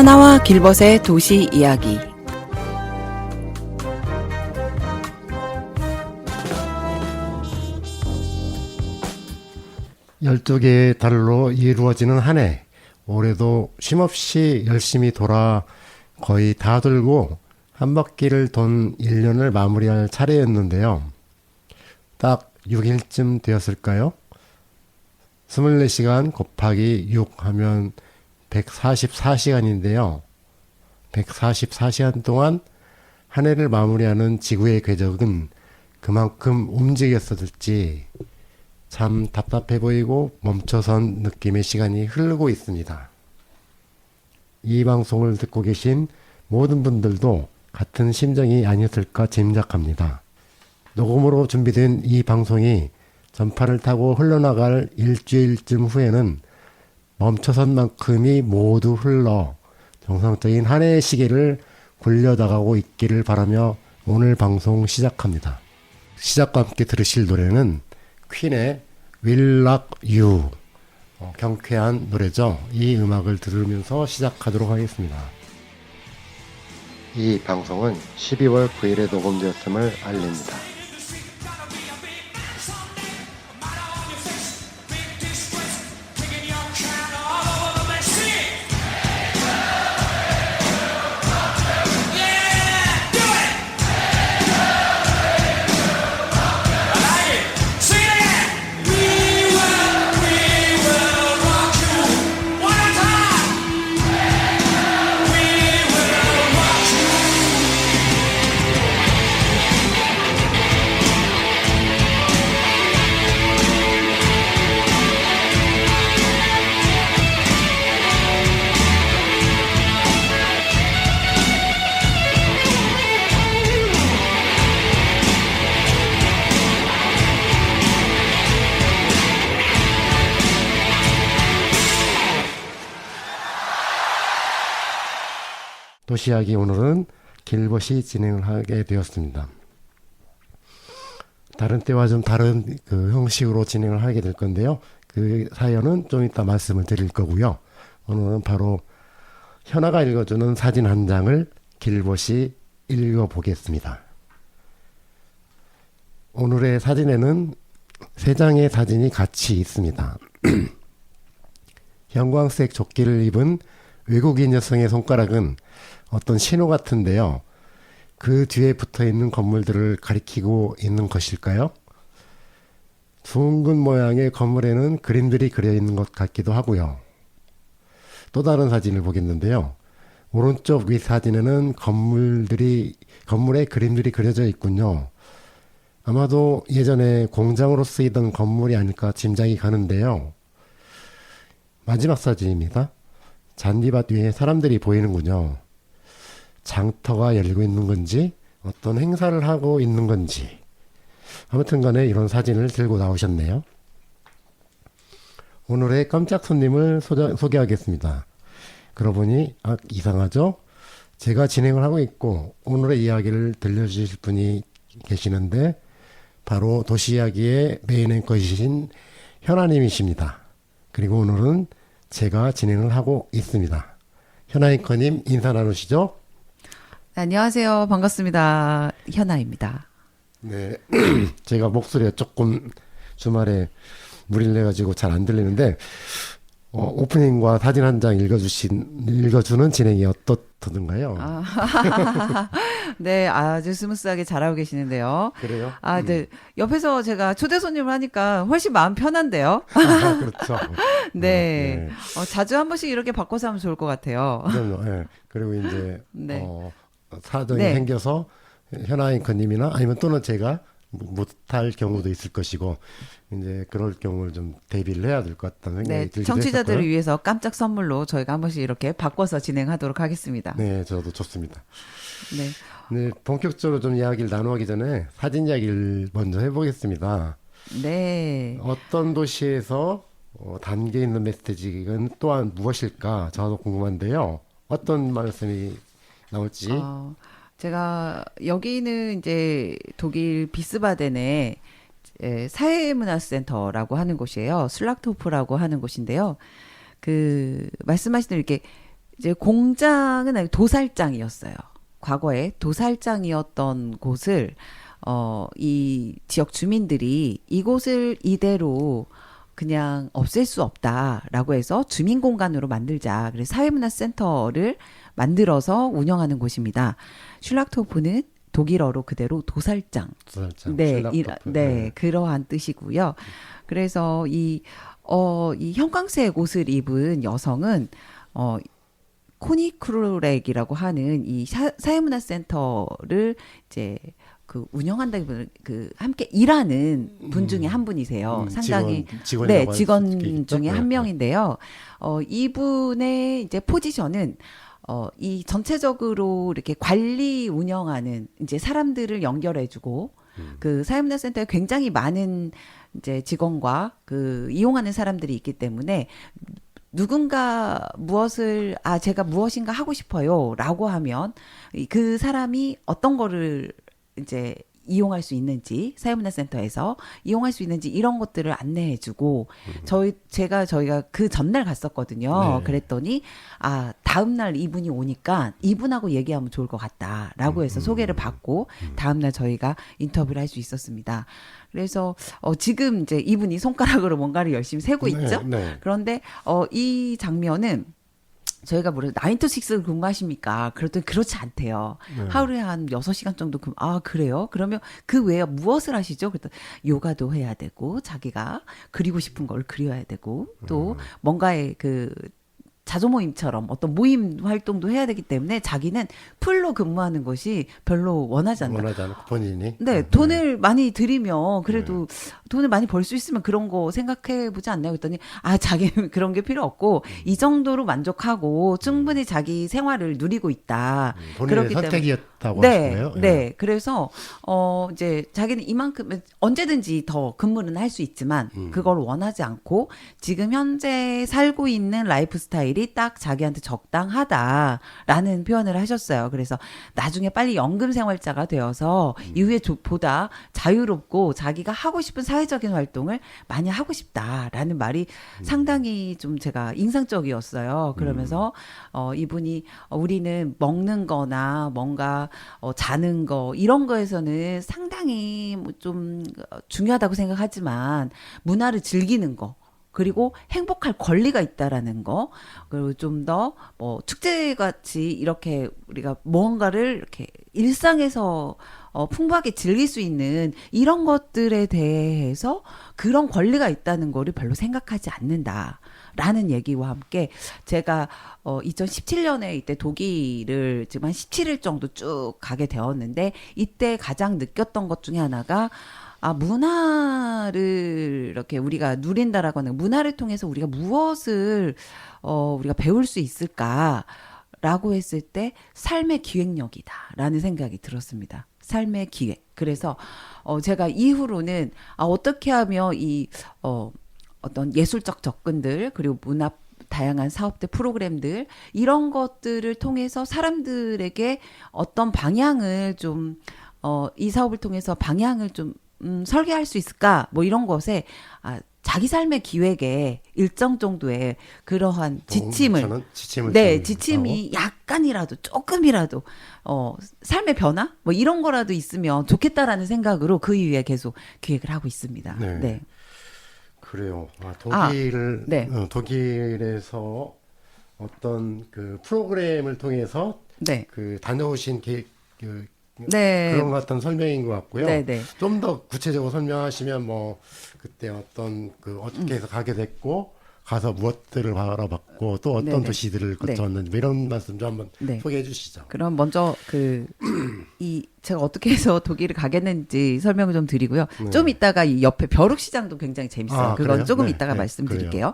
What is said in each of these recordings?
현아와 길벗의 도시 이야기. 열두 개의 달로 이루어지는 한 해. 올해도 쉼없이 열심히 돌아 거의 다 돌고 한 바퀴를 돈 1년을 마무리할 차례였는데요. 딱 6일쯤 되었을까요? 24시간 곱하기 6 하면 144시간인데요. 144시간 동안 한 해를 마무리하는 지구의 궤적은 그만큼 움직였었을지 참 답답해 보이고 멈춰선 느낌의 시간이 흐르고 있습니다. 이 방송을 듣고 계신 모든 분들도 같은 심정이 아니었을까 짐작합니다. 녹음으로 준비된 이 방송이 전파를 타고 흘러나갈 일주일쯤 후에는 멈춰선 만큼이 모두 흘러 정상적인 한 해의 시계를 굴려나가고 있기를 바라며 오늘 방송 시작합니다. 시작과 함께 들으실 노래는 퀸의 Will Rock You, 경쾌한 노래죠. 이 음악을 들으면서 시작하도록 하겠습니다. 이 방송은 12월 9일에 녹음되었음을 알립니다. 도시이야기 오늘은 길벗이 진행을 하게 되었습니다. 다른 때와 좀 다른 그 형식으로 진행을 하게 될 건데요. 그 사연은 좀 이따 말씀을 드릴 거고요. 오늘은 바로 현아가 읽어주는 사진 한 장을 길벗이 읽어보겠습니다. 오늘의 사진에는 세 장의 사진이 같이 있습니다. 형광색 조끼를 입은 외국인 여성의 손가락은 어떤 신호 같은데요. 그 뒤에 붙어있는 건물들을 가리키고 있는 것일까요? 둥근 모양의 건물에는 그림들이 그려있는 것 같기도 하고요. 또 다른 사진을 보겠는데요. 오른쪽 위 사진에는 건물에 그림들이 그려져 있군요. 아마도 예전에 공장으로 쓰이던 건물이 아닐까 짐작이 가는데요. 마지막 사진입니다. 잔디밭 위에 사람들이 보이는군요. 장터가 열리고 있는 건지 어떤 행사를 하고 있는 건지 아무튼 간에 이런 사진을 들고 나오셨네요. 오늘의 깜짝 손님을 소개하겠습니다. 그러고 보니 이상하죠? 제가 진행을 하고 있고 오늘의 이야기를 들려주실 분이 계시는데 바로 도시이야기의 메인 앵커이신 현아님이십니다. 그리고 오늘은 제가 진행을 하고 있습니다. 현아 앵커님 인사 나누시죠? 안녕하세요. 반갑습니다. 현아입니다. 네, 제가 목소리가 조금 주말에 무리를 내가지고 잘 안 들리는데 오프닝과 사진 한 장 읽어주는 진행이 어떻던가요? 네, 아주 스무스하게 잘하고 계시는데요. 그래요? 네. 옆에서 제가 초대 손님을 하니까 훨씬 마음 편한데요. 그렇죠. 네. 자주 한 번씩 이렇게 바꿔서 하면 좋을 것 같아요. 그럼요. 네. 그리고 이제 네. 사정이 네. 생겨서 현아 앵커님이나 아니면 또는 제가 못할 경우도 있을 것이고 이제 그럴 경우를 좀 대비를 해야 될 것 같다는 생각이 들기도 청취자들을 했었고요. 위해서 깜짝 선물로 저희가 한 번씩 이렇게 바꿔서 진행하도록 하겠습니다. 네, 저도 좋습니다. 네. 네, 본격적으로 좀 이야기를 나누기 전에 사진 이야기를 먼저 해보겠습니다. 네. 어떤 도시에서 담겨 있는 메시지는 또한 무엇일까 저도 궁금한데요. 어떤 말씀이 나올지. 제가 여기는 이제 독일 비스바덴의 사회문화센터라고 하는 곳이에요. 슬락토프라고 하는 곳인데요. 그 말씀하신 대로 이렇게 이제 공장은 아니고 도살장이었어요. 과거에 도살장이었던 곳을 이 지역 주민들이 이곳을 이대로 그냥 없앨 수 없다라고 해서 주민 공간으로 만들자. 그래서 사회문화센터를 만들어서 운영하는 곳입니다. 슐락토프는 독일어로 그대로 도살장. 네, 네, 그러한 뜻이고요. 그래서 이 형광색 옷을 입은 여성은 코니크루렉이라고 하는 이 사회문화센터를 이제 그 운영한다기보다 그 함께 일하는 분 중에 한 분이세요. 상당히 직원 중에 한 명인데요. 이분의 이제 포지션은 이 전체적으로 이렇게 관리 운영하는 이제 사람들을 연결해주고 그 사회문화센터에 굉장히 많은 이제 직원과 그 이용하는 사람들이 있기 때문에 누군가 무엇을 제가 무엇인가 하고 싶어요라고 하면 그 사람이 어떤 거를 이제 이용할 수 있는지 사회문화센터에서 이용할 수 있는지 이런 것들을 안내해주고 저희가 그 전날 갔었거든요. 네. 그랬더니 다음 날 이분이 오니까 이분하고 얘기하면 좋을 것 같다라고 해서 소개를 받고 다음 날 저희가 인터뷰를 할 수 있었습니다. 그래서 지금 이제 이분이 손가락으로 뭔가를 열심히 세고 있죠. 네. 그런데 이 장면은 저희가 뭐래 9to6를 근무하십니까? 그랬더니 그렇지 않대요. 네. 하루에 한 6시간 정도 그래요? 그러면 그 외에 무엇을 하시죠? 그랬더니 요가도 해야 되고 자기가 그리고 싶은 걸 그려야 되고 또 뭔가의 그 자조 모임처럼 어떤 모임 활동도 해야 되기 때문에 자기는 풀로 근무하는 것이 별로 원하지 않는다. 원하지 않고 본인이? 네, 돈을 많이 들이면 그래도 돈을 많이 벌 수 있으면 그런 거 생각해 보지 않나요? 그랬더니 자기는 그런 게 필요 없고 이 정도로 만족하고 충분히 자기 생활을 누리고 있다. 본인의 선택이었다고 하시네요. 네. 그래서 이제 자기는 이만큼 언제든지 더 근무는 할 수 있지만 그걸 원하지 않고 지금 현재 살고 있는 라이프 스타일이 딱 자기한테 적당하다라는 표현을 하셨어요. 그래서 나중에 빨리 연금생활자가 되어서 이후에 보다 자유롭고 자기가 하고 싶은 사회적인 활동을 많이 하고 싶다라는 말이 상당히 좀 제가 인상적이었어요. 그러면서 이분이 우리는 먹는 거나 뭔가 자는 거 이런 거에서는 상당히 좀 중요하다고 생각하지만 문화를 즐기는 거 그리고 행복할 권리가 있다라는 거, 그리고 좀 더 축제같이 이렇게 우리가 무언가를 이렇게 일상에서 풍부하게 즐길 수 있는 이런 것들에 대해서 그런 권리가 있다는 거를 별로 생각하지 않는다라는 얘기와 함께 제가 2017년에 이때 독일을 지금 한 17일 정도 쭉 가게 되었는데 이때 가장 느꼈던 것 중에 하나가 문화를 이렇게 우리가 누린다라고 하는 문화를 통해서 우리가 무엇을 우리가 배울 수 있을까라고 했을 때 삶의 기획력이다라는 생각이 들었습니다. 삶의 기획. 그래서 제가 이후로는 어떻게 하면 이 어떤 예술적 접근들 그리고 문화 다양한 사업들 프로그램들 이런 것들을 통해서 사람들에게 어떤 방향을 좀 이 사업을 통해서 방향을 좀 설계할 수 있을까? 뭐 이런 것에 자기 삶의 기획에 일정 정도의 그러한 지침을 지침이 약간이라도 조금이라도 삶의 변화 뭐 이런 거라도 있으면 좋겠다라는 생각으로 그 이후에 계속 기획을 하고 있습니다. 네. 그래요. 독일에서 어떤 그 프로그램을 통해서 그 다녀오신 그런 어떤 설명인 것 같고요. 좀 더 구체적으로 설명하시면 그때 어떻게 해서 가게 됐고 가서 무엇들을 바라봤고 또 어떤 도시들을 거쳤는지 이런 말씀 좀 한번 소개해 주시죠. 그럼 먼저 제가 어떻게 해서 독일을 가겠는지 설명을 좀 드리고요. 좀 이따가 이 옆에 벼룩시장도 굉장히 재밌어요. 그건 그래요? 조금 이따가 말씀드릴게요.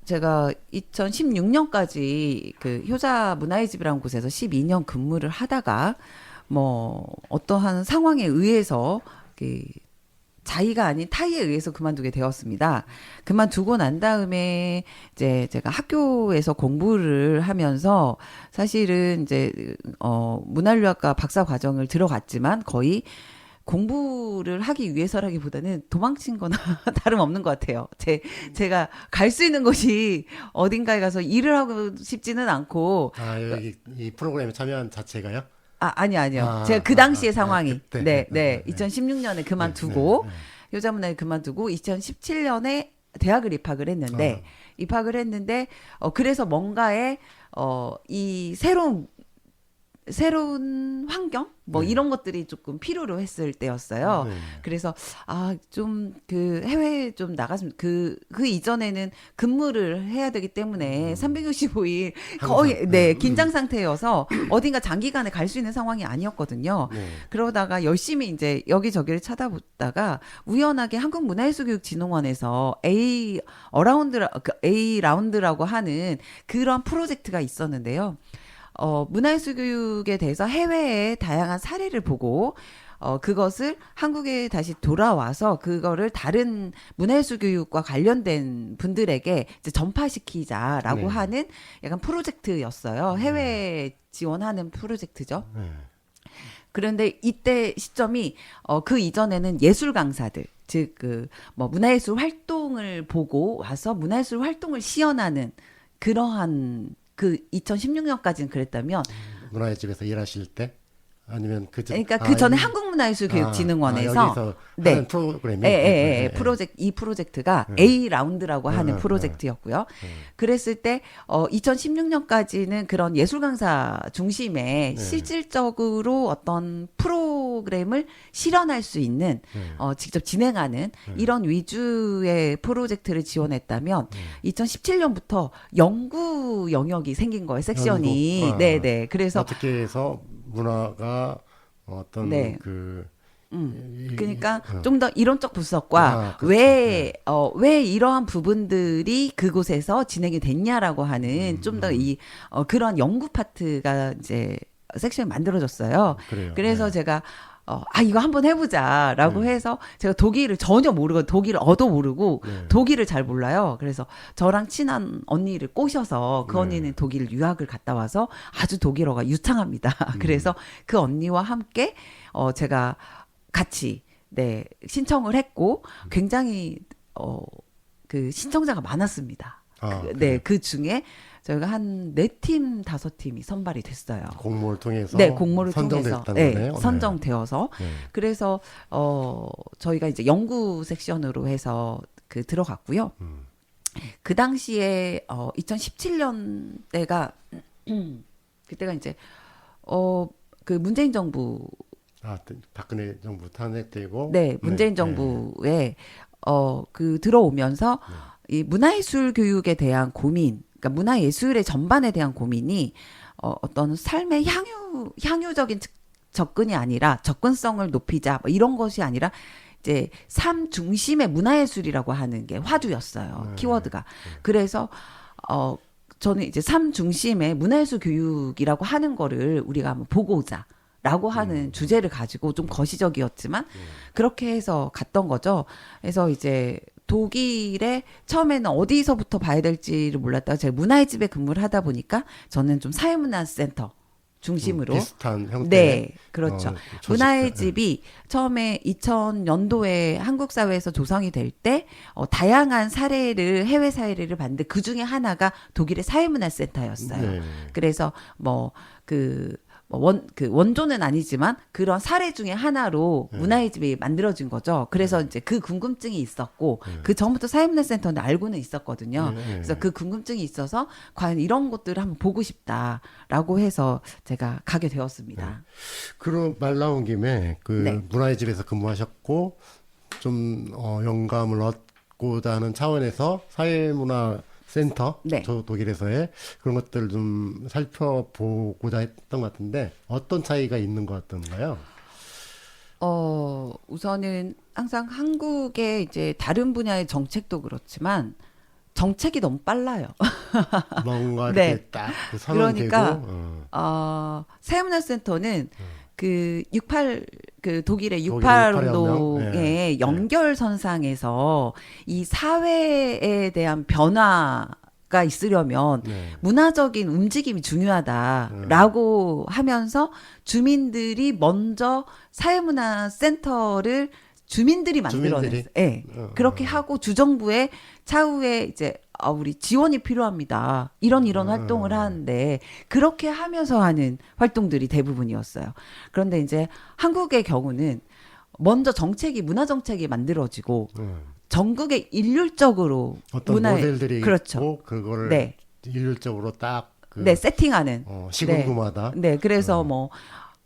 제가 2016년까지 그 효자 문화의 집이라는 곳에서 12년 근무를 하다가 어떠한 상황에 의해서 자의가 아닌 타의에 의해서 그만두게 되었습니다. 그만두고 난 다음에 이제 제가 학교에서 공부를 하면서 사실은 이제 문화유학과 박사 과정을 들어갔지만 거의 공부를 하기 위해서라기보다는 도망친 거나 다름없는 것 같아요. 제가 갈 수 있는 곳이 어딘가에 가서 일을 하고 싶지는 않고. 여기 이 프로그램에 참여한 자체가요? 아니요. 제가 그 당시의 상황이. 그때. 네. 2016년에 그만두고, 효자문화에 그만두고, 2017년에 대학을 입학을 했는데, 그래서 뭔가에, 이 새로운 환경? 이런 것들이 조금 필요로 했을 때였어요. 그래서, 좀 해외에 좀 나갔으면, 그 이전에는 근무를 해야 되기 때문에 365일 거의, 긴장 상태여서 어딘가 장기간에 갈 수 있는 상황이 아니었거든요. 그러다가 열심히 이제 여기저기를 찾아보다가 우연하게 한국문화예술교육진흥원에서 A 라운드라고 하는 그런 프로젝트가 있었는데요. 문화예술 교육에 대해서 해외의 다양한 사례를 보고, 그것을 한국에 다시 돌아와서 그거를 다른 문화예술 교육과 관련된 분들에게 이제 전파시키자라고 하는 약간 프로젝트였어요. 해외 지원하는 프로젝트죠. 그런데 이때 시점이, 그 이전에는 예술 강사들, 즉, 문화예술 활동을 보고 와서 문화예술 활동을 시연하는 그러한 2016년까지는 그랬다면 문화의 집에서 일하실 때 아니면 그러니까 그 전에 한국문화예술교육진흥원에서 하는 프로그램이 이 프로젝트가 A 라운드라고 하는 프로젝트였고요. 그랬을 때 2016년까지는 그런 예술 강사 중심의 실질적으로 어떤 프로그램을 실현할 수 있는 직접 진행하는 이런 위주의 프로젝트를 지원했다면 2017년부터 연구 영역이 생긴 거예요. 섹션이. 네네. 그래서 어떻게 해서 문화가 어떤 그러니까 좀 더 이론적 분석과 왜 이러한 부분들이 그곳에서 진행이 됐냐라고 하는 좀 더 그런 연구 파트가 이제 섹션이 만들어졌어요. 그래서 제가 이거 한번 해보자라고 해서 제가 독일을 전혀 모르고 독일을 모르고 독일을 잘 몰라요. 그래서 저랑 친한 언니를 꼬셔서 그 언니는 독일 유학을 갔다 와서 아주 독일어가 유창합니다. 그래서 그 언니와 함께 제가 같이 신청을 했고 굉장히 그 신청자가 많았습니다. 그 중에 저희가 한 4팀, 5팀이 선발이 됐어요. 공모를 통해서? 공모를 통해서. 선정되어서. 그래서, 저희가 이제 연구 섹션으로 해서 들어갔고요. 그 당시에, 2017년대가, 그때가 이제, 그 문재인 정부. 박근혜 정부 탄핵되고. 문재인 정부에, 들어오면서, 이 문화예술 교육에 대한 고민, 그러니까 문화예술의 전반에 대한 고민이 어떤 삶의 향유적인 접근이 아니라 접근성을 높이자 이런 것이 아니라 이제 삶 중심의 문화예술이라고 하는 게 화두였어요. 키워드가. 그래서 저는 이제 삶 중심의 문화예술 교육이라고 하는 거를 우리가 한번 보고 오자. 라고 하는 주제를 가지고 좀 거시적이었지만 그렇게 해서 갔던 거죠. 그래서 이제 독일에 처음에는 어디서부터 봐야 될지를 몰랐다가 제가 문화의 집에 근무를 하다 보니까 저는 좀 사회문화센터 중심으로 비슷한 형태. 네, 그렇죠. 문화의 집이 처음에 2000년도에 한국 사회에서 조성이 될 때 다양한 해외 사례를 봤는데 그 중에 하나가 독일의 사회문화센터였어요. 그래서 원조는 아니지만 그런 사례 중에 하나로 문화의 집이 만들어진 거죠. 그래서 이제 그 궁금증이 있었고 그 전부터 사회문화센터는 알고는 있었거든요. 그래서 그 궁금증이 있어서 과연 이런 것들을 한번 보고 싶다라고 해서 제가 가게 되었습니다. 그럼 말 나온 김에 문화의 집에서 근무하셨고 좀 영감을 얻고자 하는 차원에서 사회문화 센터, 독일에서의 그런 것들을 좀 살펴보고자 했던 것 같은데 어떤 차이가 있는 것 같던가요? 우선은 항상 한국의 이제 다른 분야의 정책도 그렇지만 정책이 너무 빨라요. 뭔가 이렇게 딱 선언되고. 그러니까 사회문화센터는 독일의 68 운동의 연결선상에서 이 사회에 대한 변화 가 있으려면 네. 문화적인 움직임이 중요하다라고 하면서 주민들이 먼저 사회문화센터를 주민들이 만들어냈어요. 네. 그렇게 하고 주정부의 차후에 이제 우리 지원이 필요합니다. 이런 활동을 하는데 그렇게 하면서 하는 활동들이 대부분이었어요. 그런데 이제 한국의 경우는 먼저 문화 정책이 만들어지고 전국에 일률적으로 어떤 모델들이 그렇죠. 있고 그거를 네. 일률적으로 딱 네, 세팅하는 시군구마다 네, 그래서 뭐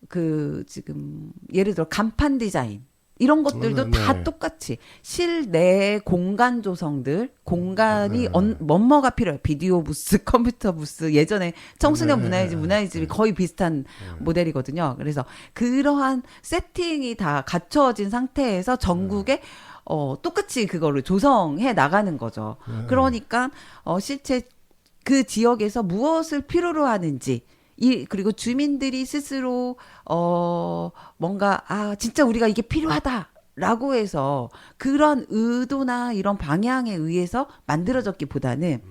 그 지금 예를 들어 간판 디자인 이런 것들도 다 똑같이 실내 공간 조성들 공간이 뭐뭐가 필요해요. 비디오 부스, 컴퓨터 부스 예전에 청소년 문화의집이 거의 비슷한 모델이거든요. 그래서 그러한 세팅이 다 갖춰진 상태에서 전국에 똑같이 그거를 조성해 나가는 거죠. 그러니까 실제 그 지역에서 무엇을 필요로 하는지 그리고 주민들이 스스로 뭔가 진짜 우리가 이게 필요하다라고 해서 그런 의도나 이런 방향에 의해서 만들어졌기보다는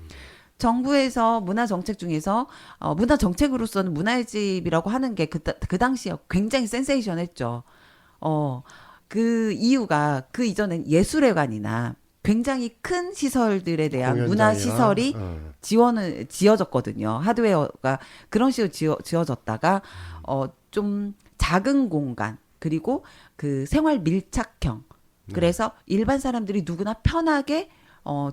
정부에서 문화 정책 중에서 문화 정책으로서는 문화의 집이라고 하는 게 그 당시에 굉장히 센세이션했죠. 그 이유가 그 이전엔 예술회관이나 굉장히 큰 시설들에 대한 문화 시설이 지어졌거든요. 하드웨어가 그런 식으로 지어졌다가 좀 작은 공간 그리고 그 생활 밀착형. 그래서 일반 사람들이 누구나 편하게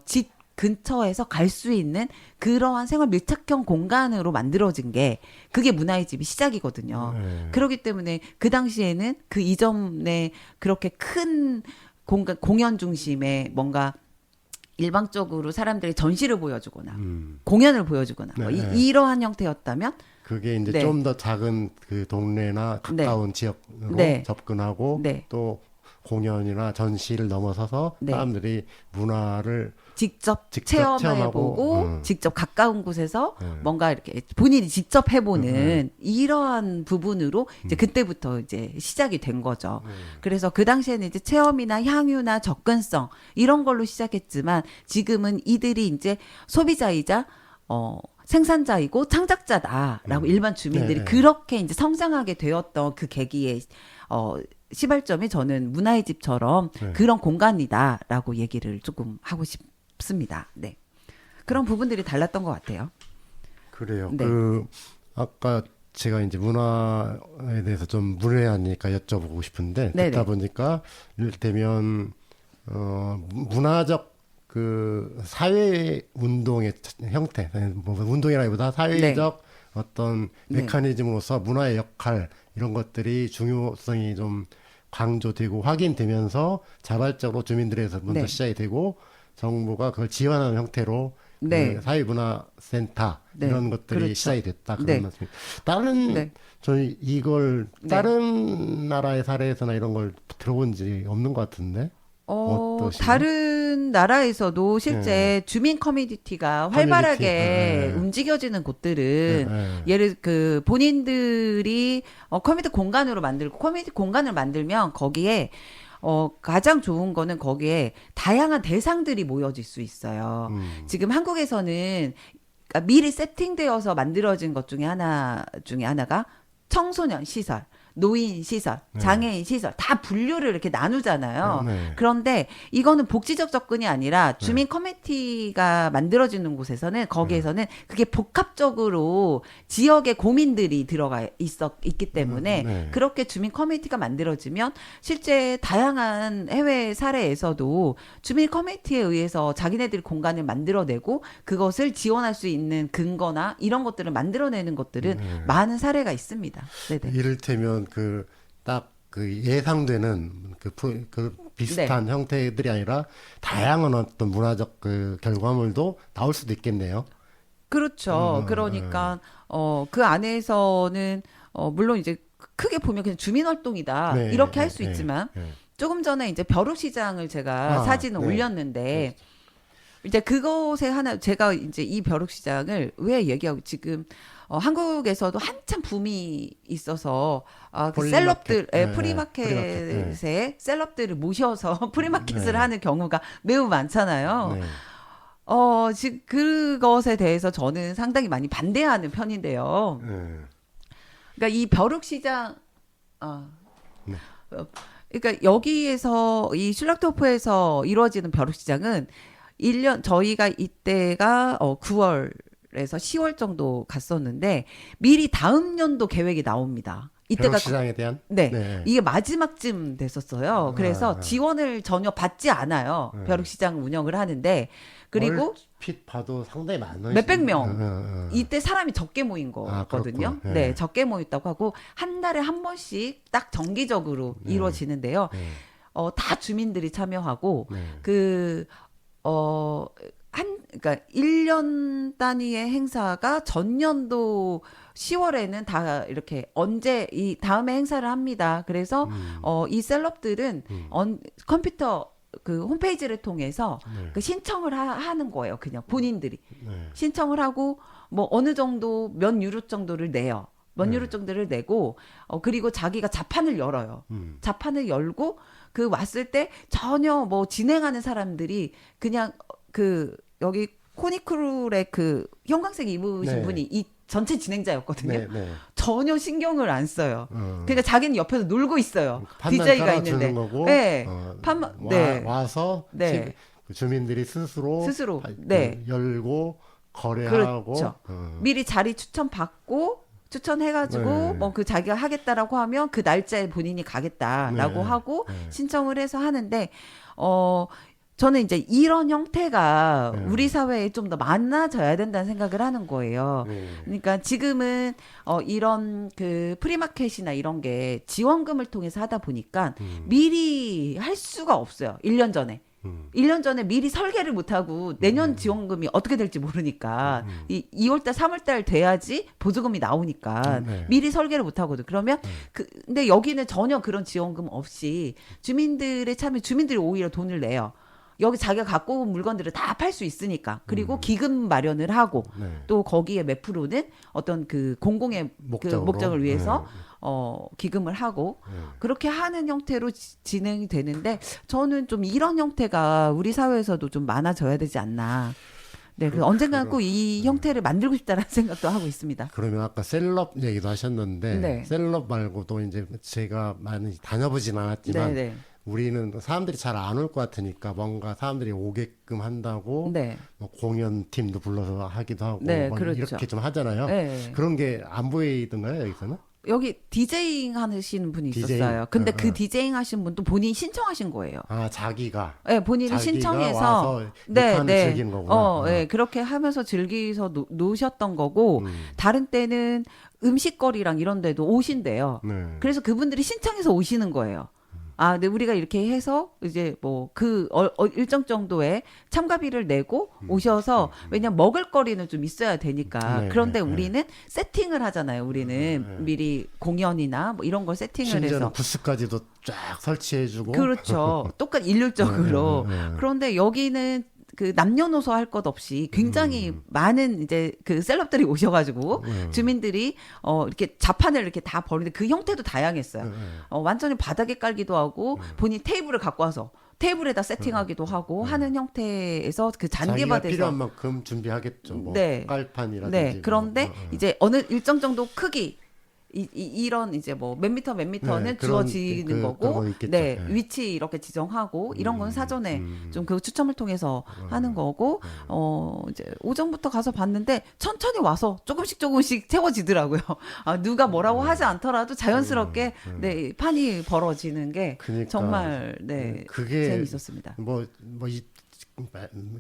집 근처에서 갈 수 있는 그러한 생활 밀착형 공간으로 만들어진 게 그게 문화의 집이 시작이거든요. 그렇기 때문에 그 당시에는 그 이전에 그렇게 큰 공연 중심에 뭔가 일방적으로 사람들이 전시를 보여주거나 공연을 보여주거나 뭐 이러한 형태였다면 그게 이제 좀 더 작은 그 동네나 가까운 지역으로 접근하고 또 공연이나 전시를 넘어서서 사람들이 문화를 직접 체험해보고 직접 가까운 곳에서 뭔가 이렇게 본인이 직접 해보는 이러한 부분으로 이제 그때부터 이제 시작이 된 거죠. 그래서 그 당시에는 이제 체험이나 향유나 접근성 이런 걸로 시작했지만 지금은 이들이 이제 소비자이자 생산자이고 창작자다라고 일반 주민들이 그렇게 이제 성장하게 되었던 그 계기에 시발점이 저는 문화의 집처럼 그런 공간이다라고 얘기를 조금 하고 싶습니다. 네. 그런 부분들이 달랐던 것 같아요. 그래요. 네. 아까 제가 이제 문화에 대해서 좀 문외하니까 여쭤보고 싶은데 듣다 보니까 이를테면 문화적 그 사회 운동의 형태, 뭐 운동이라기보다 사회적 어떤 메커니즘으로서 문화의 역할 이런 것들이 중요성이 좀 강조되고 확인되면서 자발적으로 주민들에서 먼저 시작이 되고 정부가 그걸 지원하는 형태로 그 사회문화센터 이런 것들이 시작이 됐다 그런 말씀입니다. 다른 저희 이걸 다른 나라의 사례에서나 이런 걸 들어본 적이 없는 것 같은데. 다른 나라에서도 실제 주민 커뮤니티가 활발하게 움직여지는 곳들은 예를 그 본인들이 커뮤니티 공간으로 만들고 커뮤니티 공간을 만들면 거기에 가장 좋은 거는 거기에 다양한 대상들이 모여질 수 있어요. 지금 한국에서는 그러니까 미리 세팅되어서 만들어진 것 중에 하나가 청소년 시설, 노인 시설, 장애인 시설 다 분류를 이렇게 나누잖아요. 그런데 이거는 복지적 접근이 아니라 주민 커뮤니티가 만들어지는 곳에서는 거기에서는 그게 복합적으로 지역의 고민들이 있기 때문에 그렇게 주민 커뮤니티가 만들어지면 실제 다양한 해외 사례에서도 주민 커뮤니티에 의해서 자기네들이 공간을 만들어내고 그것을 지원할 수 있는 근거나 이런 것들을 만들어내는 것들은 많은 사례가 있습니다. 네네. 이를테면 딱 그 예상되는 그 비슷한 형태들이 아니라 다양한 어떤 문화적 그 결과물도 나올 수도 있겠네요. 그렇죠. 그러니까 그 안에서는 물론 이제 크게 보면 그냥 주민 활동이다 이렇게 할 수 있지만 조금 전에 이제 벼룩시장을 제가 사진을 올렸는데 이제 그것에 제가 이제 이 벼룩시장을 왜 얘기하고 지금 한국에서도 한참 붐이 있어서 그 셀럽들 프리마켓에 셀럽들을 모셔서 프리마켓을 하는 경우가 매우 많잖아요. 지금 그것에 대해서 저는 상당히 많이 반대하는 편인데요. 그러니까 이 벼룩시장, 네. 그러니까 여기에서 이 슐락도프에서 이루어지는 벼룩시장은 1년, 저희가 이때가 9월에서 10월 정도 갔었는데 미리 다음 연도 계획이 나옵니다. 이때가 벼룩시장에 대한? 네. 이게 마지막쯤 됐었어요. 그래서 지원을 전혀 받지 않아요. 벼룩시장 운영을 하는데 그리고 얼핏 봐도 상당히 많아요. 몇백 명. 이때 사람이 적게 모인 거거든요. 네, 적게 모였다고 하고 한 달에 한 번씩 딱 정기적으로 이루어지는데요. 다 주민들이 참여하고 그러니까 1년 단위의 행사가 전년도 10월에는 다 이렇게 언제 이 다음에 행사를 합니다. 그래서 이 셀럽들은 컴퓨터 그 홈페이지를 통해서 그 신청을 하는 거예요. 그냥 본인들이 신청을 하고 뭐 어느 정도 몇 유로 정도를 내요. 몇 유로 정도를 내고 그리고 자기가 자판을 열어요. 자판을 열고 그 왔을 때 전혀 뭐 진행하는 사람들이 그냥 그 여기 코니크룰의 그 형광색 입으신 분이 이 전체 진행자였거든요. 전혀 신경을 안 써요. 그러니까 자기는 옆에서 놀고 있어요. DJ가 있는데. 거고, 네. 와서 주민들이 스스로 열고 거래하고 그렇죠. 미리 자리 추천해가지고 뭐 그 자기가 하겠다라고 하면 그 날짜에 본인이 가겠다라고 하고 신청을 해서 하는데 저는 이제 이런 형태가 우리 사회에 좀 더 많아져야 된다는 생각을 하는 거예요. 그러니까 지금은 이런 그 프리마켓이나 이런 게 지원금을 통해서 하다 보니까 미리 할 수가 없어요. 1년 전에. 1년 전에 미리 설계를 못하고 내년 지원금이 어떻게 될지 모르니까 2월달, 3월달 돼야지 보조금이 나오니까 미리 설계를 못하거든. 그러면 근데 여기는 전혀 그런 지원금 없이 주민들의 참여, 주민들이 오히려 돈을 내요. 여기 자기가 갖고 온 물건들을 다 팔 수 있으니까. 그리고 기금 마련을 하고 또 거기에 몇 프로는 어떤 그 공공의 목적을 위해서 기금을 하고 그렇게 하는 형태로 진행이 되는데 저는 좀 이런 형태가 우리 사회에서도 좀 많아져야 되지 않나. 네, 그래서 언젠가는 꼭 이 형태를 만들고 싶다는 생각도 하고 있습니다. 그러면 아까 셀럽 얘기도 하셨는데 셀럽 말고도 이제 제가 많이 다녀보진 않았지만 우리는 사람들이 잘 안 올 것 같으니까 뭔가 사람들이 오게끔 한다고 뭐 공연팀도 불러서 하기도 하고 뭐 그렇죠. 이렇게 좀 하잖아요. 그런 게 안 보이던가요, 여기서는? 여기 디제잉 하시는 분이 있었어요. 근데 그 디제잉 하신 분도 본인이 신청하신 거예요. 아, 자기가? 네, 본인이 신청해서. 와서 즐기는 거구나. 네, 그렇게 하면서 즐기서 노셨던 거고, 다른 때는 음식거리랑 이런 데도 오신대요. 그래서 그분들이 신청해서 오시는 거예요. 근데 우리가 이렇게 해서 이제 뭐 일정 정도의 참가비를 내고 오셔서 왜냐면 먹을 거리는 좀 있어야 되니까. 그런데 우리는 세팅을 하잖아요. 우리는 미리 공연이나 뭐 이런 걸 세팅을 해서 부스까지도 쫙 설치해주고. 그렇죠. 똑같이 일률적으로. 그런데 여기는 그 남녀노소 할 것 없이 굉장히 많은 이제 그 셀럽들이 오셔가지고 주민들이 이렇게 자판을 이렇게 다 버리는데 그 형태도 다양했어요. 완전히 바닥에 깔기도 하고 본인 테이블을 갖고 와서 테이블에다 세팅하기도 하고 하는 형태에서 그 잔디밭에서 자기가 필요한 만큼 준비하겠죠. 뭐 깔판이라든지. 네. 그런데 이제 어느 일정 정도 크기 이런 이제 뭐 몇 미터는 주어지는 거고, 위치 이렇게 지정하고 이런 건 사전에 좀 그 추첨을 통해서 하는 거고, 이제 오전부터 가서 봤는데 천천히 와서 조금씩 채워지더라고요. 누가 뭐라고 하지 않더라도 자연스럽게 판이 벌어지는 게 정말 그게 재미있었습니다.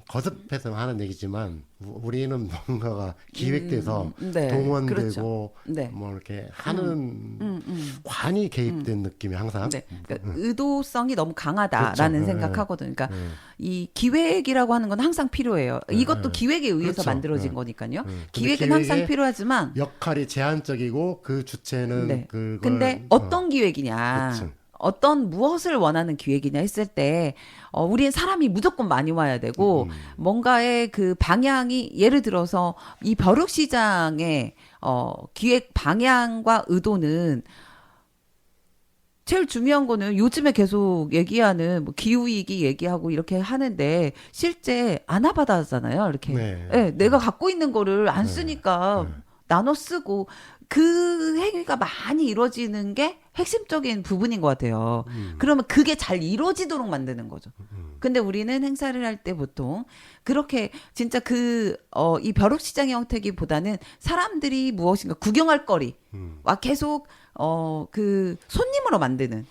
거듭해서 하는 얘기지만 우리는 뭔가가 기획돼서 동원되고 뭐 이렇게 하는 관이 개입된 느낌이 항상 그러니까 의도성이 너무 강하다라는 생각하거든요. 그러니까 이 기획이라고 하는 건 항상 필요해요. 이것도 기획에 의해서 만들어진 거니까요. 기획은 항상 필요하지만 역할이 제한적이고 그 주체는 그걸 근데 어떤 기획이냐. 어떤 무엇을 원하는 기획이냐 했을 때 우리는 사람이 무조건 많이 와야 되고 뭔가의 그 방향이 예를 들어서 이 벼룩시장의 기획 방향과 의도는 제일 중요한 거는 요즘에 계속 얘기하는 뭐 기후위기 얘기하고 이렇게 하는데 실제 안 와받아잖아요. 이렇게. 네. 네, 내가 갖고 있는 거를 안 쓰니까 네. 나눠 쓰고 그 행위가 많이 이루어지는 게 핵심적인 부분인 것 같아요. 그러면 그게 잘 이루어지도록 만드는 거죠. 근데 우리는 행사를 할 때 보통 그렇게 진짜 이 벼룩시장의 형태기보다는 사람들이 무엇인가 구경할 거리, 와 계속, 그 손님으로 만드는.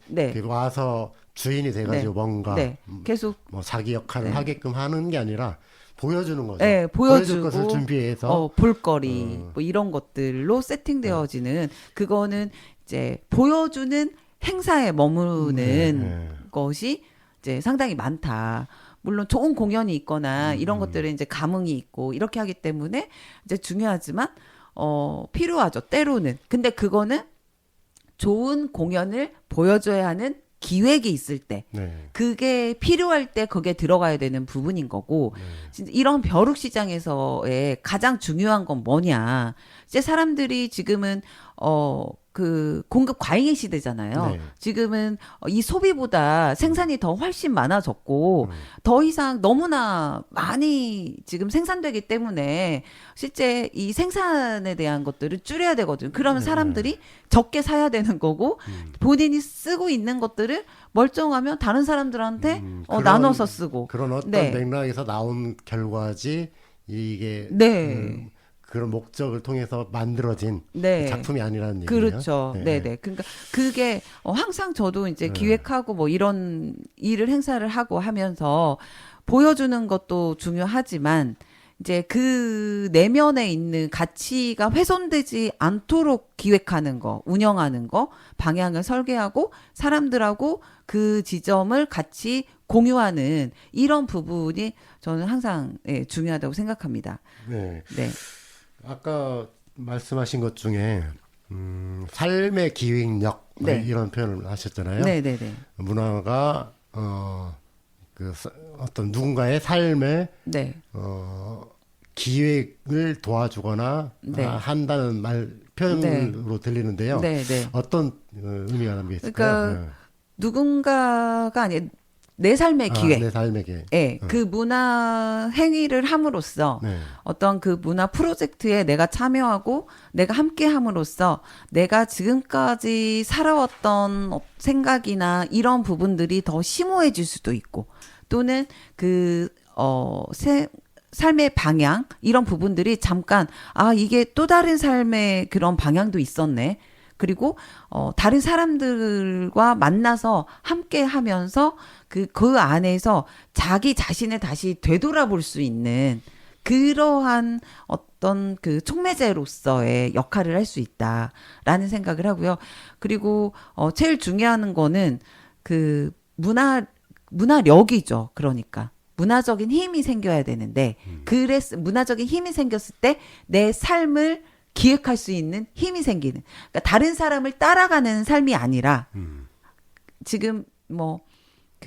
네. 와서 주인이 돼가지고 네. 뭔가 네. 계속 뭐 자기 역할을 네. 하게끔 하는 게 아니라 보여주는 거죠. 네, 보여줄 보여주고 것을 준비해서 볼거리 뭐 이런 것들로 세팅되어지는 그거는 이제 보여주는 행사에 머무는 것이 이제 상당히 많다. 물론 좋은 공연이 있거나 이런 것들은 이제 감흥이 있고 이렇게 하기 때문에 이제 중요하지만 필요하죠. 때로는. 근데 그거는 좋은 공연을 보여줘야 하는 기획이 있을 때, 네. 그게 필요할 때 거기에 들어가야 되는 부분인 거고, 진짜 이런 벼룩시장에서의 가장 중요한 건 뭐냐. 이제 사람들이 지금은, 그 공급 과잉의 시대잖아요. 네. 지금은 이 소비보다 생산이 더 훨씬 많아졌고 더 이상 너무나 많이 지금 생산되기 때문에 실제 이 생산에 대한 것들을 줄여야 되거든요. 그러면 사람들이 적게 사야 되는 거고 본인이 쓰고 있는 것들을 멀쩡하면 다른 사람들한테 나눠서 쓰고 그런 어떤 네. 맥락에서 나온 결과지 이게 네. 그런 목적을 통해서 만들어진 네. 작품이 아니라는 얘기예요. 그렇죠. 네, 네. 그러니까 그게 항상 저도 이제 기획하고 뭐 이런 일을 행사를 하고 하면서 보여주는 것도 중요하지만 이제 그 내면에 있는 가치가 훼손되지 않도록 기획하는 거, 운영하는 거, 방향을 설계하고 사람들하고 그 지점을 같이 공유하는 이런 부분이 저는 항상 중요하다고 생각합니다. 네. 네. 아까 말씀하신 것 중에 삶의 기획력 네. 이런 표현을 하셨잖아요. 네, 네, 네. 문화가 어떤 누군가의 삶의 네. 기획을 도와주거나 네. 한다는 표현으로 들리는데요. 네, 네. 어떤 의미가 담겨 있을까요? 그러니까 누군가가 아니 내 삶의 기회. 내 삶의 기획. 예, 그 문화 행위를 함으로써 네. 어떤 그 문화 프로젝트에 내가 참여하고 내가 함께 함으로써 내가 지금까지 살아왔던 생각이나 이런 부분들이 더 심오해질 수도 있고 또는 삶의 방향 이런 부분들이 잠깐 이게 또 다른 삶의 그런 방향도 있었네. 그리고 다른 사람들과 만나서 함께 하면서 그 안에서 자기 자신을 다시 되돌아볼 수 있는 그러한 어떤 그 촉매제로서의 역할을 할 수 있다라는 생각을 하고요. 그리고 제일 중요한 거는 그 문화력이죠. 그러니까 문화적인 힘이 생겨야 되는데 문화적인 힘이 생겼을 때 내 삶을 기획할 수 있는 힘이 생기는. 그러니까 다른 사람을 따라가는 삶이 아니라 지금 뭐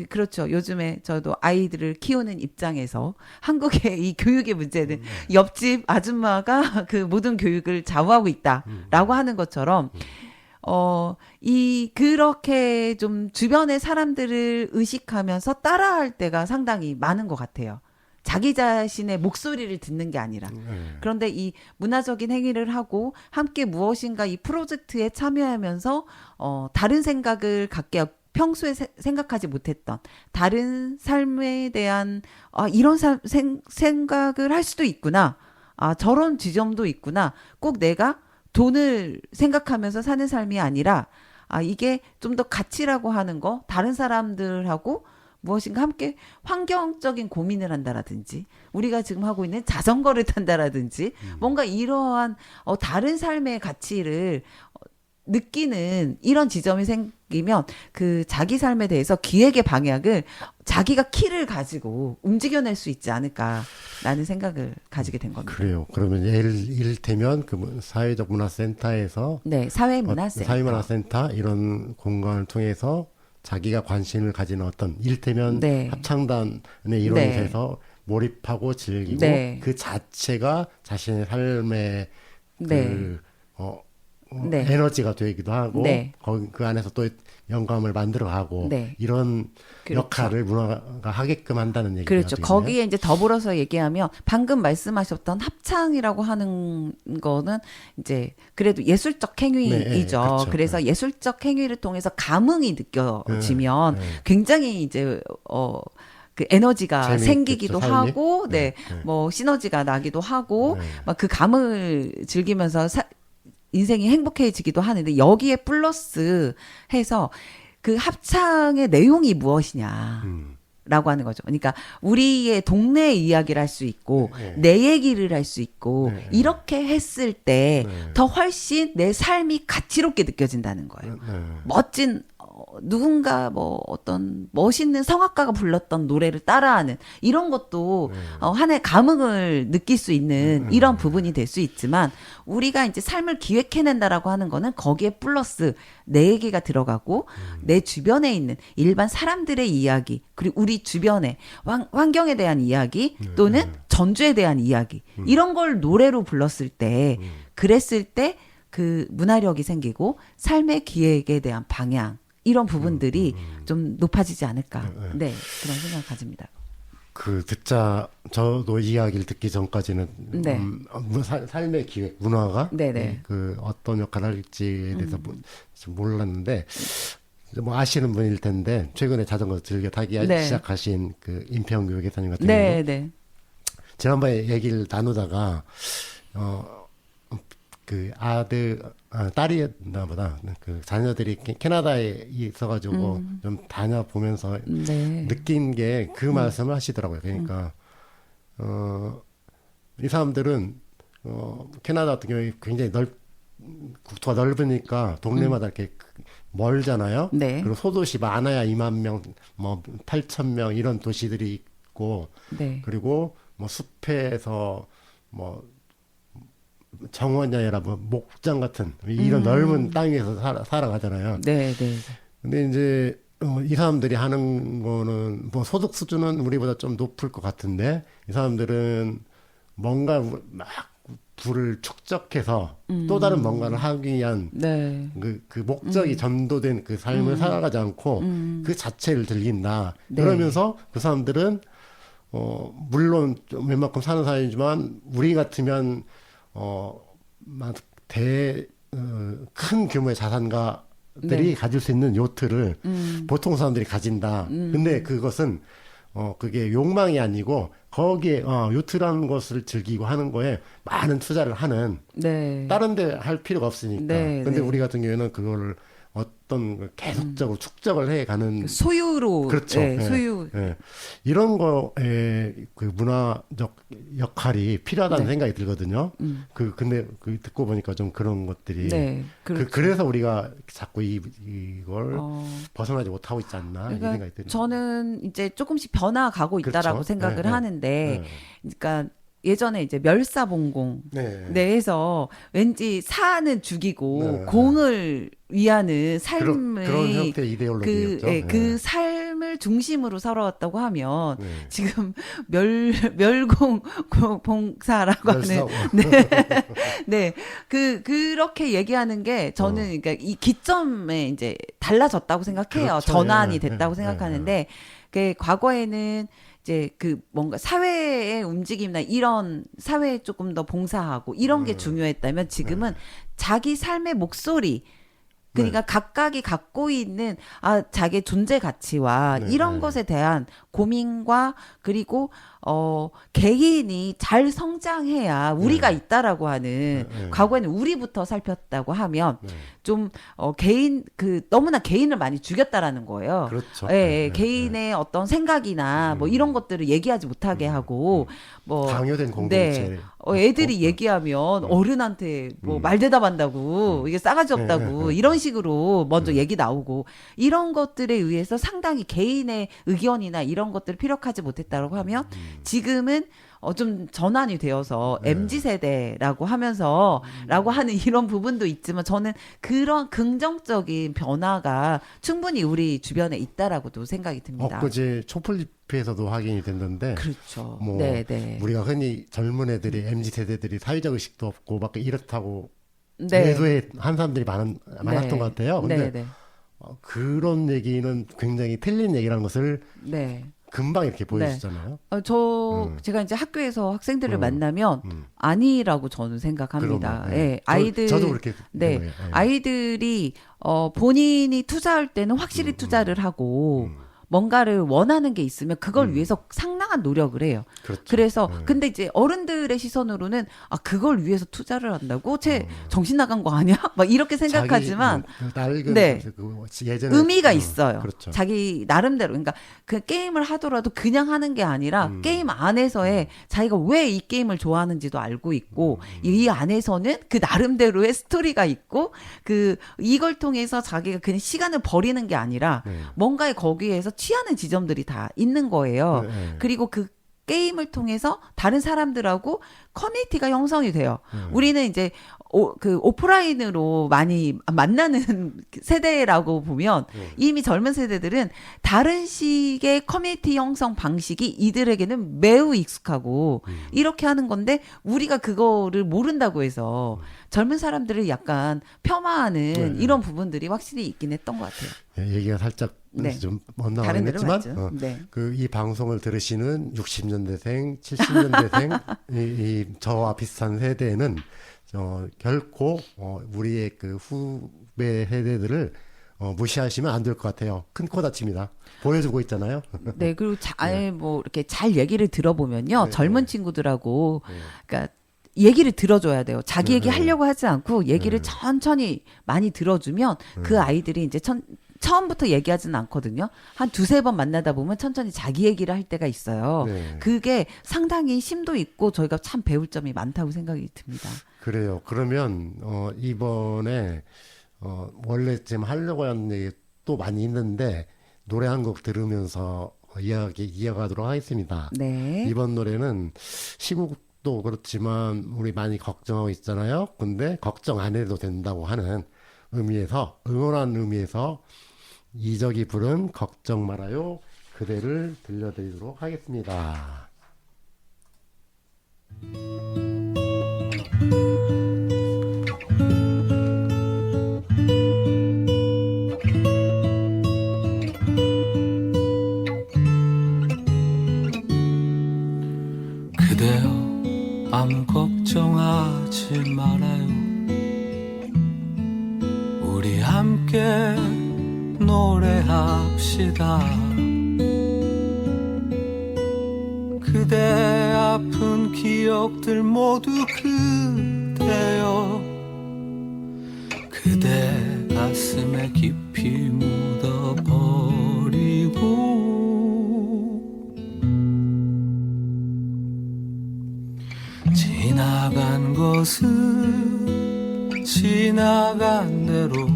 그렇죠. 요즘에 저도 아이들을 키우는 입장에서 한국의 이 교육의 문제는 옆집 아줌마가 그 모든 교육을 좌우하고 있다라고 하는 것처럼 그렇게 좀 주변의 사람들을 의식하면서 따라할 때가 상당히 많은 것 같아요. 자기 자신의 목소리를 듣는 게 아니라. 그런데 이 문화적인 행위를 하고 함께 무엇인가 이 프로젝트에 참여하면서 다른 생각을 갖게 평소에 생각하지 못했던 다른 삶에 대한 이런 생각을 할 수도 있구나. 저런 지점도 있구나. 꼭 내가 돈을 생각하면서 사는 삶이 아니라 이게 좀 더 가치라고 하는 거 다른 사람들하고 무엇인가 함께 환경적인 고민을 한다라든지 우리가 지금 하고 있는 자전거를 탄다라든지 뭔가 이러한 다른 삶의 가치를 느끼는 이런 지점이 생기면 그 자기 삶에 대해서 기획의 방향을 자기가 키를 가지고 움직여낼 수 있지 않을까라는 생각을 가지게 된 겁니다. 그래요. 그러면 이를테면 그 사회적 문화센터에서 네, 사회문화센터 이런 공간을 통해서 자기가 관심을 가지는 어떤 이를테면 네. 합창단의 일원이 네. 돼서 몰입하고 즐기고 네. 그 자체가 자신의 삶의 네. 네. 에너지가 되기도 하고 네. 거기 그 안에서 또 영감을 만들어가고 네. 이런 그렇죠. 역할을 문화가 하게끔 한다는 얘기가 그렇죠. 되겠네요. 거기에 이제 더불어서 얘기하면 방금 말씀하셨던 합창이라고 하는 거는 이제 그래도 예술적 행위이죠. 네, 그렇죠. 그래서 네. 예술적 행위를 통해서 감흥이 느껴지면 굉장히 이제 그 에너지가 재미있겠죠, 생기기도 삶이? 하고, 네, 뭐 시너지가 나기도 하고, 막 그 감을 즐기면서 인생이 행복해지기도 하는데 여기에 플러스 해서 그 합창의 내용이 무엇이냐. 라고 하는 거죠. 그러니까 우리의 동네 이야기를 할 수 있고 내 얘기를 할 수 있고 이렇게 했을 때 더 훨씬 내 삶이 가치롭게 느껴진다는 거예요. 멋진 누군가 뭐 어떤 멋있는 성악가가 불렀던 노래를 따라하는 이런 것도 하나의 감흥을 느낄 수 있는 이런 부분이 될 수 있지만 우리가 이제 삶을 기획해낸다라고 하는 거는 거기에 플러스 내 얘기가 들어가고 내 주변에 있는 일반 사람들의 이야기 그리고 우리 주변의 환경에 대한 이야기 또는 전주에 대한 이야기 이런 걸 노래로 불렀을 때 그랬을 때 그 문화력이 생기고 삶의 기획에 대한 방향 이런 부분들이 좀 높아지지 않을까. 네, 그런 생각을 가집니다. 저도 이 이야기를 듣기 전까지는 네. 삶의 기획, 문화가 네네. 그 어떤 역할을 할지에 대해서 좀 몰랐는데 뭐 아시는 분일 텐데 최근에 자전거 즐겨 타기 네. 시작하신 그 임평규 회장님 같은 네, 경우 네. 지난번에 얘기를 나누다가 그 딸이었나 보다. 그 자녀들이 캐나다에 있어가지고 좀 다녀보면서 네. 느낀 게 그 말씀을 하시더라고요. 그러니까, 이 사람들은, 캐나다 같은 경우에 굉장히 국토가 넓으니까 동네마다 이렇게 멀잖아요. 네. 그리고 소도시 많아야 2만 명, 뭐 8천 명 이런 도시들이 있고, 네. 그리고 뭐 숲에서 뭐 정원이 아니라 뭐 목장 같은 이런 넓은 땅 위에서 살아가잖아요. 네, 네. 근데 이제 이 사람들이 하는 거는 뭐 소득 수준은 우리보다 좀 높을 것 같은데 이 사람들은 뭔가 막 불을 축적해서 또 다른 뭔가를 하기 위한 네. 그 목적이 전도된 그 삶을 살아가지 않고 그 자체를 즐긴다. 네. 그러면서 그 사람들은 물론 좀 웬만큼 사는 사람이지만 우리 같으면 큰 규모의 자산가들이 네. 가질 수 있는 요트를 보통 사람들이 가진다. 근데 그것은 그게 욕망이 아니고 거기에 요트라는 것을 즐기고 하는 거에 많은 투자를 하는 네. 다른 데 할 필요가 없으니까. 네, 근데 네. 우리 같은 경우에는 그거를 어떤 걸 계속적으로 축적을 해가는 소유로 그렇죠. 네, 예, 소유 예. 이런 거에 그 문화적 역할이 필요하다는 네. 생각이 들거든요. 근데 듣고 보니까 좀 그런 것들이 네, 그렇죠. 그래서 우리가 자꾸 이걸 벗어나지 못하고 있지 않나 이 그러니까 생각이 드는. 저는 이제 조금씩 변화가고 있다라고 그렇죠. 생각을 네, 네. 하는데, 네. 그러니까 예전에 이제 멸사봉공 네. 내에서 왠지 사는 죽이고 네. 공을 위하는 삶의 그런 형태의 이데올로기였죠. 네. 그 삶을 중심으로 살아왔다고 하면 네. 지금 멸공 봉사라고 하는 네. 그렇게 얘기하는 게 저는 그러니까 이 기점에 이제 달라졌다고 생각해요. 그렇죠. 전환이 예, 됐다고 예, 생각하는데 그 과거에는 이제 그 뭔가 사회의 움직임이나 이런 사회에 조금 더 봉사하고 이런 게 중요했다면 지금은 자기 삶의 목소리 그러니까 각각이 갖고 있는 자기의 존재 가치와 이런 것에 대한 고민과 그리고 개인이 잘 성장해야 우리가 있다라고 하는 과거에는 우리부터 살폈다고 하면 좀 개인 너무나 개인을 많이 죽였다라는 거예요. 그렇죠. 예, 개인의 어떤 생각이나 뭐 이런 것들을 얘기하지 못하게 하고 뭐 강요된 공동체. 네. 애들이 얘기하면 어른한테 뭐 말대답한다고 이게 싸가지 없다고 이런 식으로 먼저 얘기 나오고 이런 것들에 의해서 상당히 개인의 의견이나 이런 것들을 피력하지 못했다고 하면 지금은 좀 전환이 되어서 MZ세대라고 라고 하는 이런 부분도 있지만 저는 그런 긍정적인 변화가 충분히 우리 주변에 있다라고도 생각이 듭니다. 엊그제 촛불집회에서도 확인이 됐는데 그렇죠. 뭐 네. 우리가 흔히 젊은 애들이 MZ세대들이 사회적 의식도 없고 막 이렇다고 네. 외도에 한 사람들이 많았던 네. 것 같아요. 근데 네. 그런 얘기는 굉장히 틀린 얘기라는 것을 네. 금방 이렇게 보여주잖아요. 제가 이제 학교에서 학생들을 만나면 아니라고 저는 생각합니다. 네. 예, 아이들, 저도 그렇게 네, 네. 아이들이 본인이 투자할 때는 확실히 투자를 하고 뭔가를 원하는 게 있으면 그걸 위해서 상당한 노력을 해요. 그렇죠. 그래서 근데 이제 어른들의 시선으로는 그걸 위해서 투자를 한다고 쟤 정신 나간 거 아니야? 막 이렇게 생각하지만 네. 예전에 의미가 있어요. 그렇죠. 자기 나름대로 그러니까 그 게임을 하더라도 그냥 하는 게 아니라 게임 안에서의 자기가 왜 이 게임을 좋아하는지도 알고 있고 이 안에서는 그 나름대로의 스토리가 있고 이걸 통해서 자기가 그냥 시간을 버리는 게 아니라 뭔가에 거기에서 취하는 지점들이 다 있는 거예요. 그리고 그 게임을 통해서 다른 사람들하고 커뮤니티가 형성이 돼요. 우리는 이제 오프라인으로 많이 만나는 세대라고 보면 이미 젊은 세대들은 다른 식의 커뮤니티 형성 방식이 이들에게는 매우 익숙하고 이렇게 하는 건데 우리가 그거를 모른다고 해서 젊은 사람들을 약간 폄하하는 이런 부분들이 확실히 있긴 했던 것 같아요. 얘기가 살짝 좀 먼나가긴 했지만 이 방송을 들으시는 60년대생, 70년대생 저와 비슷한 세대는 결코 우리의 그 후배 세대들을 무시하시면 안 될 것 같아요. 큰 코 다칩니다. 보여주고 있잖아요. 네, 그리고 이렇게 잘 얘기를 들어보면요, 젊은 친구들하고 그러니까. 얘기를 들어줘야 돼요. 자기 얘기 하려고 하지 않고 얘기를 천천히 많이 들어주면 그 아이들이 이제 처음부터 얘기하지는 않거든요. 한 두세 번 만나다 보면 천천히 자기 얘기를 할 때가 있어요. 그게 상당히 심도 있고 저희가 참 배울 점이 많다고 생각이 듭니다. 그래요. 그러면 이번에 원래 지금 하려고 하는 얘기 또 많이 있는데 노래 한 곡 들으면서 이야기 이어가도록 하겠습니다. 네. 이번 노래는 시국도 그렇지만 우리 많이 걱정하고 있잖아요. 근데 걱정 안 해도 된다고 하는 의미에서 응원하는 의미에서 이적이 부른 걱정 말아요 그대를 들려드리도록 하겠습니다. 그대여 아무 걱정하지 말아요. 우리 함께 노래합시다. 그대 아픈 기억들 모두 그대여 그대 가슴에 깊이 묻어버리고 지나간 것은 지나간 대로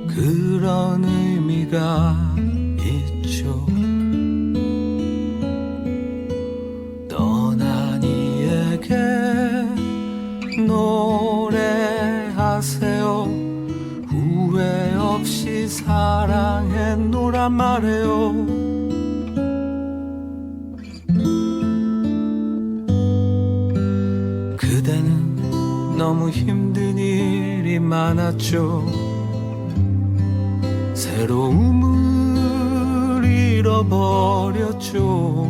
그런 의미가 있죠. 떠난 이에게 노래하세요. 후회 없이 사랑했노란 말해요. 그대는 너무 힘든 일이 많았죠. 새로움을 잃어버렸죠.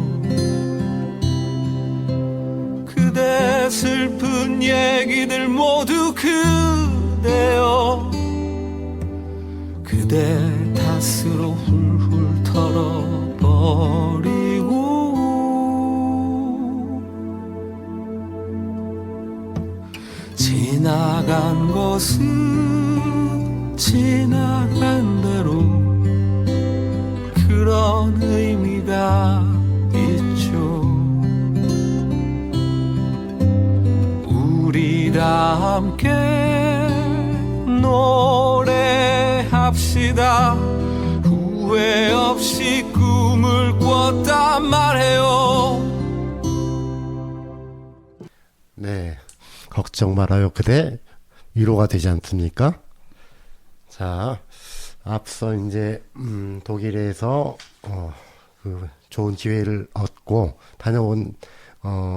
그대 슬픈 얘기들 모두 그대여 그대 탓으로 훌훌 털어버리고 지나간 것은 지나간 대로 그런 의미가 있죠. 우리 다 함께 노래합시다. 후회 없이 꿈을 꿨단 말해요. 네, 걱정 말아요 그대 위로가 되지 않습니까? 자, 앞서 이제 독일에서 그 좋은 기회를 얻고 다녀온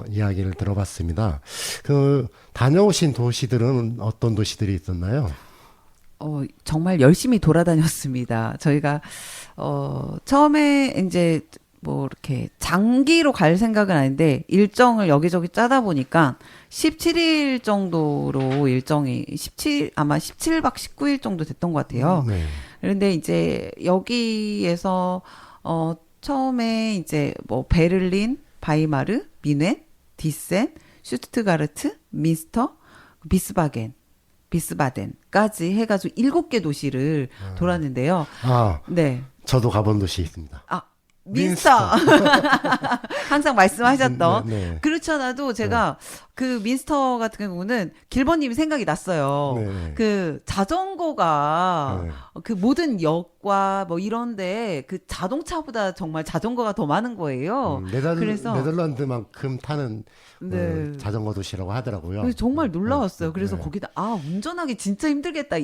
이야기를 들어봤습니다. 그 다녀오신 도시들은 어떤 도시들이 있었나요? 정말 열심히 돌아다녔습니다. 저희가 처음에 이제 뭐 이렇게 장기로 갈 생각은 아닌데 일정을 여기저기 짜다 보니까 17일 정도로 일정이 아마 17박 19일 정도 됐던 것 같아요. 네. 그런데 이제 여기에서 처음에 이제 뭐 베를린, 바이마르, 미넨, 디센, 슈투트가르트, 민스터, 비스바덴까지 해가지고 7개 도시를 돌았는데요. 네. 저도 가본 도시 있습니다. 민스터. 항상 말씀하셨던. 네. 그렇지 않아도 제가 그 민스터 같은 경우는 길버님이 생각이 났어요. 네. 그 자전거가 그 모든 역과 뭐 이런데 그 자동차보다 정말 자전거가 더 많은 거예요. 그래서 네덜란드만큼 타는 네. 자전거 도시라고 하더라고요. 그래서 정말 놀라웠어요. 그래서 거기다 운전하기 진짜 힘들겠다.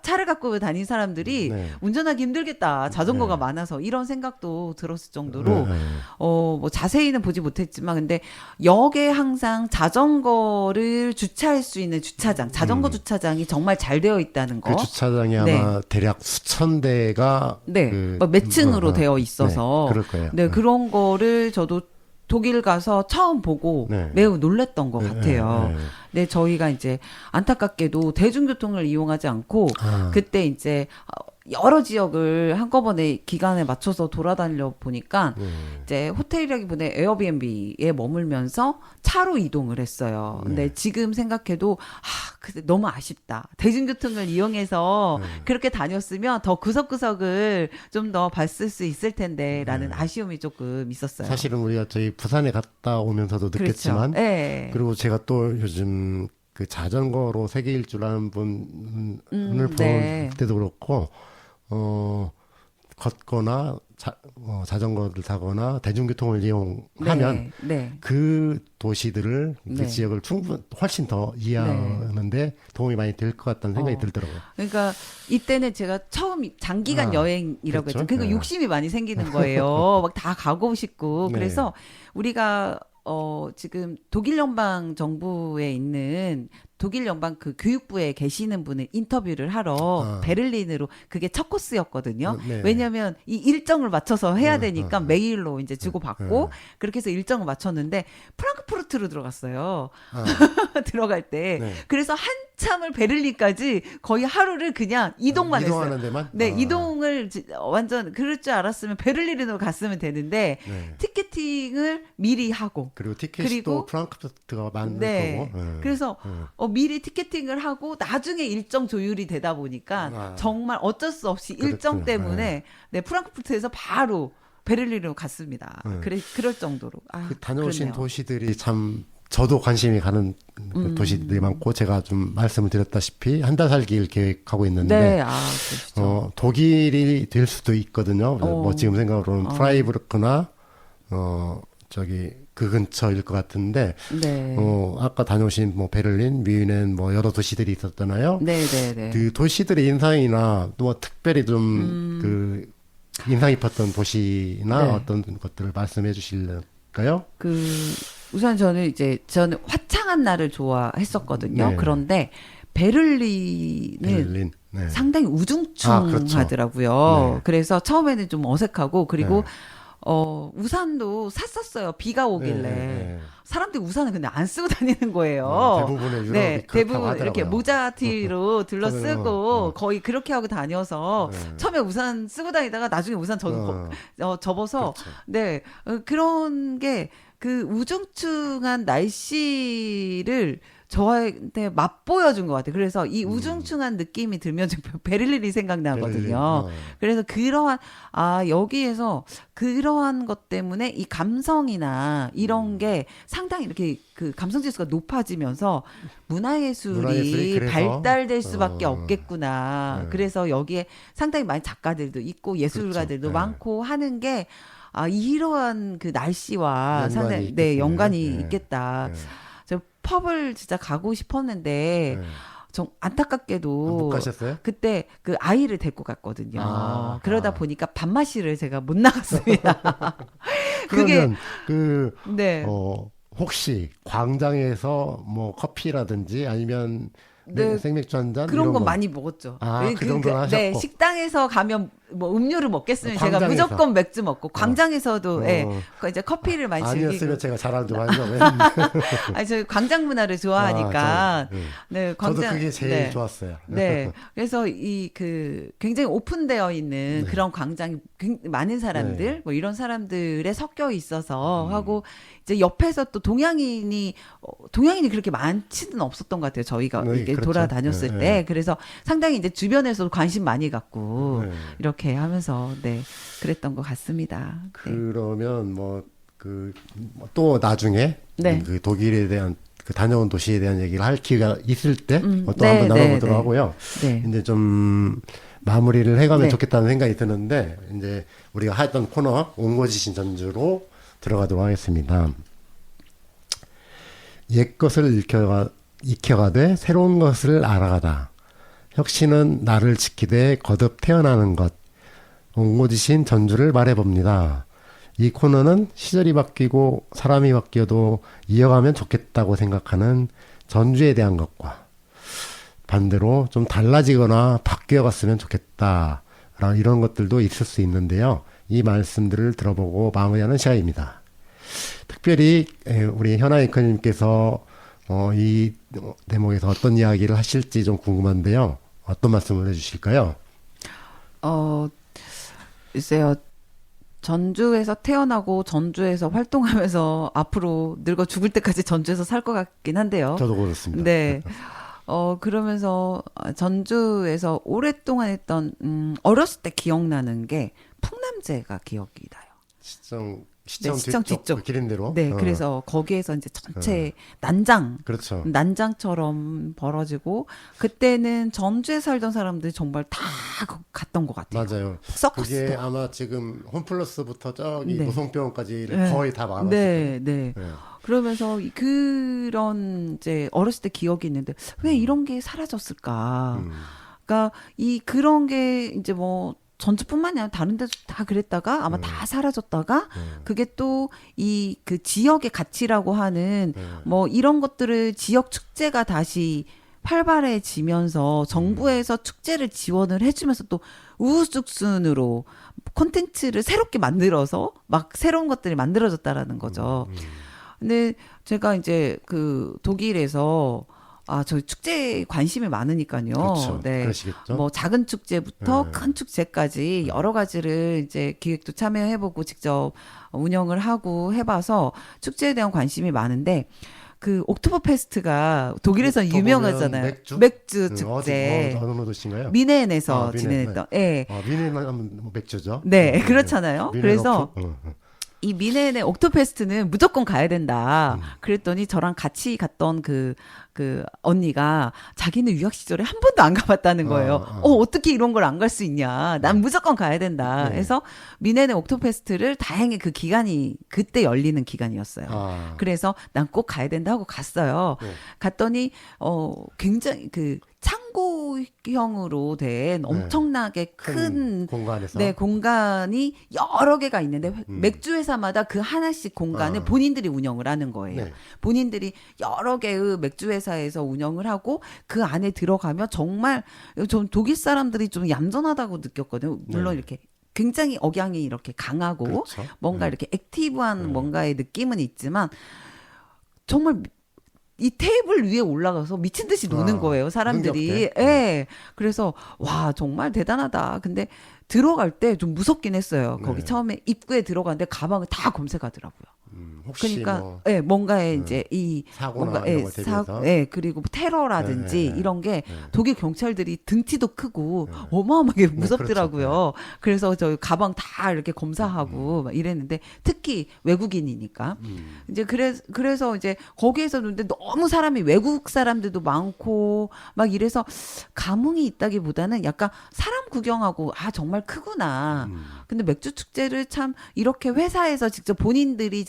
차를 갖고 다닌 사람들이 운전하기 힘들겠다. 자전거가 많아서 이런 생각도 들었을 정도로 뭐 자세히는 보지 못했지만 근데 역에 항상 자전거를 주차할 수 있는 주차장, 자전거 주차장이 정말 잘 되어 있다는 거. 그 주차장이 아마 대략 수천 대가 몇 층으로 되어 있어서 그럴 거예요. 그런 거를 저도 독일 가서 처음 보고 매우 놀랬던 것 같아요. 네, 저희가 이제 안타깝게도 대중교통을 이용하지 않고 그때 이제 여러 지역을 한꺼번에 기간에 맞춰서 돌아다니려 보니까 이제 호텔이라기보다 에어비앤비에 머물면서 차로 이동을 했어요. 근데 지금 생각해도 근데 너무 아쉽다. 대중교통을 이용해서 그렇게 다녔으면 더 구석구석을 좀 더 봤을 수 있을 텐데라는 아쉬움이 조금 있었어요. 사실은 우리가 저희 부산에 갔다 오면서도 느꼈지만 그리고 제가 또 요즘 그 자전거로 세계 일주라는 분을 볼 때도 그렇고 걷거나 자전거를 타거나 대중교통을 이용하면 그 도시들을 그 지역을 훨씬 더 이해하는데 도움이 많이 될 것 같다는 생각이 들더라고요. 그러니까 이때는 제가 처음 장기간 여행이라고 했죠. 그러니까 욕심이 많이 생기는 거예요. 막 다 가고 싶고 그래서 우리가 지금 독일 연방 정부에 있는 독일 연방 그 교육부에 계시는 분을 인터뷰를 하러 베를린으로 그게 첫 코스였거든요. 왜냐하면 이 일정을 맞춰서 해야 되니까 메일로 이제 주고받고 그렇게 해서 일정을 맞췄는데 프랑크푸르트로 들어갔어요. 들어갈 때. 그래서 한참을 베를린까지 거의 하루를 그냥 이동만 했어요. 데만? 이동을 완전 그럴 줄 알았으면 베를린으로 갔으면 되는데 티켓팅을 미리 하고 그리고 티켓이 또 프랑크푸르트가 많을 거고. 그래서 미리 티켓팅을 하고 나중에 일정 조율이 되다 보니까 정말 어쩔 수 없이 일정 때문에 프랑크푸르트에서 바로 베를린으로 갔습니다. 그럴 정도로. 다녀오신 그렇네요. 도시들이 참 저도 관심이 가는 도시들이 많고 제가 좀 말씀을 드렸다시피 한 달 살기를 계획하고 있는데 독일이 될 수도 있거든요. 뭐 지금 생각으로는 프라이부르크나 그 근처일 것 같은데, 아까 다녀오신 뭐 베를린, 뮌헨 뭐 여러 도시들이 있었잖아요. 그 도시들의 인상이나 또 뭐 특별히 좀 그 인상 깊었던 도시나 어떤 것들을 말씀해 주실까요? 우선 저는 화창한 날을 좋아했었거든요. 그런데 베를린은 상당히 우중충하더라고요. 그래서 처음에는 좀 어색하고 그리고 우산도 샀었어요. 비가 오길래. 사람들이 우산을 근데 안 쓰고 다니는 거예요. 대부분의 유럽이 대부분 이렇게 모자티로 둘러쓰고 거의 그렇게 하고 다녀서 처음에 우산 쓰고 다니다가 나중에 우산 접어서 그런 게 그 우중충한 날씨를 저한테 맛보여준 것 같아요. 그래서 이 우중충한 느낌이 들면 베를린이 생각나거든요. 그래서 여기에서 그러한 것 때문에 이 감성이나 이런 게 상당히 이렇게 그 감성 지수가 높아지면서 문화예술이 발달될 수밖에 없겠구나. 그래서 여기에 상당히 많은 작가들도 있고 예술가들도 많고 하는 게 이러한 그 날씨와 상당히 연관이 있겠다. 저 펍을 진짜 가고 싶었는데 좀 안타깝게도 못 가셨어요? 그때 그 아이를 데리고 갔거든요. 그러다 보니까 밥맛이를 제가 못 나갔습니다. 그러면 그 네. 혹시 광장에서 뭐 커피라든지 아니면 네. 생맥주 한 잔 그런 이런 건 거. 많이 먹었죠. 그 정도는 하셨고. 네, 식당에서 가면 뭐 음료를 먹겠으면 제가 광장에서. 무조건 맥주 먹고 광장에서도 예, 이제 커피를 많이 아니었으면 즐기고. 제가 잘 안 좋아하죠. 아니 저 광장 문화를 좋아하니까. 네, 광장. 저도 그게 제일 네. 좋았어요. 네. 그래서 굉장히 오픈되어 있는 그런 광장이 많은 사람들, 뭐 이런 사람들에 섞여 있어서 하고 이제 옆에서 또 동양인이 그렇게 많지는 없었던 것 같아요. 저희가 이게 그렇죠. 돌아다녔을 때. 그래서 상당히 이제 주변에서도 관심 많이 갖고 이렇게 하면서 그랬던 것 같습니다. 그러면 또 나중에 그 독일에 대한 그 다녀온 도시에 대한 얘기를 할 기회가 있을 때 또 한번 나눠보도록 하고요. 이제 좀 마무리를 해가면 좋겠다는 생각이 드는데 이제 우리가 하던 코너 옹고지신 전주로 들어가도록 하겠습니다. 옛 것을 익혀가되 새로운 것을 알아가다. 혁신은 나를 지키되 거듭 태어나는 것. 옹고지신 전주를 말해봅니다. 이 코너는 시절이 바뀌고 사람이 바뀌어도 이어가면 좋겠다고 생각하는 전주에 대한 것과 반대로 좀 달라지거나 바뀌어갔으면 좋겠다. 이런 것들도 있을 수 있는데요. 이 말씀들을 들어보고 마무리하는 시간입니다. 특별히 우리 현아 앵커님께서 이 대목에서 어떤 이야기를 하실지 좀 궁금한데요. 어떤 말씀을 해주실까요? 글쎄요. 전주에서 태어나고 전주에서 활동하면서 앞으로 늙어 죽을 때까지 전주에서 살 것 같긴 한데요. 저도 그렇습니다. 네. 그러면서 전주에서 오랫동안 했던 어렸을 때 기억나는 게 풍남제가 기억이 나요. 시청 뒤쪽 기린대로. 네, 그래서 거기에서 이제 전체 난장, 그렇죠. 난장처럼 벌어지고 그때는 전주에 살던 사람들이 정말 다 갔던 것 같아요. 맞아요. 서커스도. 그게 아마 지금 홈플러스부터 저기 네. 노송병원까지 네. 거의 다 막았어요. 네. 그러면서 그런 이제 어렸을 때 기억이 있는데 왜 이런 게 사라졌을까? 그러니까 그런 게 이제 뭐 전주뿐만이 아니라 다른 데도 다 그랬다가 아마 다 사라졌다가 그게 또 그 지역의 가치라고 하는 뭐 이런 것들을 지역 축제가 다시 활발해지면서 정부에서 축제를 지원을 해주면서 또 우후죽순으로 콘텐츠를 새롭게 만들어서 막 새로운 것들이 만들어졌다라는 거죠. 근데 제가 이제 그 독일에서 저희 축제에 관심이 많으니까요. 그렇죠. 네. 그러시겠죠. 뭐 작은 축제부터 큰 축제까지 여러 가지를 이제 기획도 참여해보고 직접 운영을 하고 해봐서 축제에 대한 관심이 많은데 그 옥토버 페스트가 독일에서 유명하잖아요. 맥주 축제. 어느 도시인가요? 미넨에서 진행했던. 예. 미넨만 하면 맥주죠. 네, 그렇잖아요. 그래서 옥토. 이 미넨의 옥토페스트는 무조건 가야 된다. 그랬더니 저랑 같이 갔던 그 언니가 자기는 유학 시절에 한 번도 안 가봤다는 거예요. 어떻게 이런 걸 안 갈 수 있냐. 난 무조건 가야 된다. 해서 미넨의 옥토페스트를 다행히 그 기간이 그때 열리는 기간이었어요. 그래서 난 꼭 가야 된다 하고 갔어요. 갔더니 굉장히 그 창고형으로 된 엄청나게 큰 공간에서 공간이 여러 개가 있는데 맥주 회사마다 그 하나씩 공간을 본인들이 운영을 하는 거예요. 본인들이 여러 개의 맥주 회사에서 운영을 하고 그 안에 들어가면 정말 좀 독일 사람들이 좀 얌전하다고 느꼈거든요. 물론 이렇게 굉장히 억양이 이렇게 강하고 그렇죠. 뭔가 이렇게 액티브한 뭔가의 느낌은 있지만 정말 이 테이블 위에 올라가서 미친 듯이 노는 거예요, 사람들이. 예. 그래서 와, 정말 대단하다. 근데 들어갈 때 좀 무섭긴 했어요. 거기 처음에 입구에 들어갔는데 가방을 다 검색하더라고요. 혹시 그러니까 뭔가에 이제 이 사고나 뭔가 이런 걸 대비해서 그리고 테러라든지 이런 게 독일 경찰들이 등치도 크고 어마어마하게 무섭더라고요. 그렇죠. 그래서 저 가방 다 이렇게 검사하고 막 이랬는데 특히 외국인이니까 이제 그래서 이제 거기에서 근데 너무 사람이 외국 사람들도 많고 막 이래서 감흥이 있다기보다는 약간 사람 구경하고 정말 크구나. 근데 맥주 축제를 참 이렇게 회사에서 직접 본인들이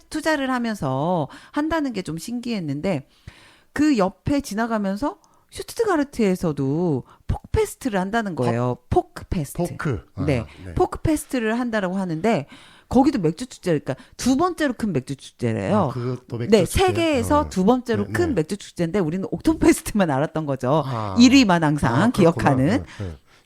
투자를 하면서 한다는 게 좀 신기했는데 그 옆에 지나가면서 슈투트가르트에서도 포크 페스트를 한다는 거예요. 포크 페스트. 포크. 네. 포크 페스트를 한다라고 하는데 거기도 맥주 축제, 그러니까 두 번째로 큰 맥주 축제래요. 그것도 맥주 네, 축제. 세계에서 두 번째로 네, 큰 네. 맥주 축제인데 우리는 옥토버페스트만 알았던 거죠. 아. 1위만 항상 그렇구나. 기억하는.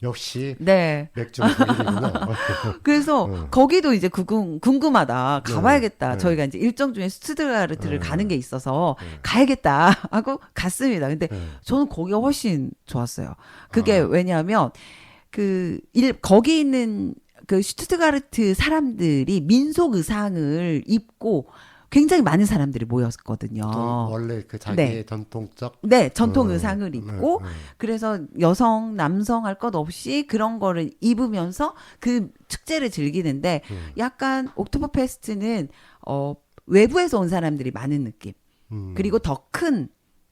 역시 네. 맥주가 1위구나. 그래서 거기도 이제 궁금하다. 가봐야겠다. 네. 저희가 이제 일정 중에 스투트가르트를 네. 가는 게 있어서 네. 가야겠다 하고 갔습니다. 근데 네. 저는 거기가 훨씬 좋았어요. 그게 아. 왜냐하면 거기 있는 그 슈투트가르트 사람들이 민속 의상을 입고 굉장히 많은 사람들이 모였거든요. 원래 그 자기의 네. 전통적 네, 전통 의상을 입고 네. 그래서 여성, 남성 할 것 없이 그런 거를 입으면서 그 축제를 즐기는데 약간 옥토버 페스트는 외부에서 온 사람들이 많은 느낌. 그리고 더 큰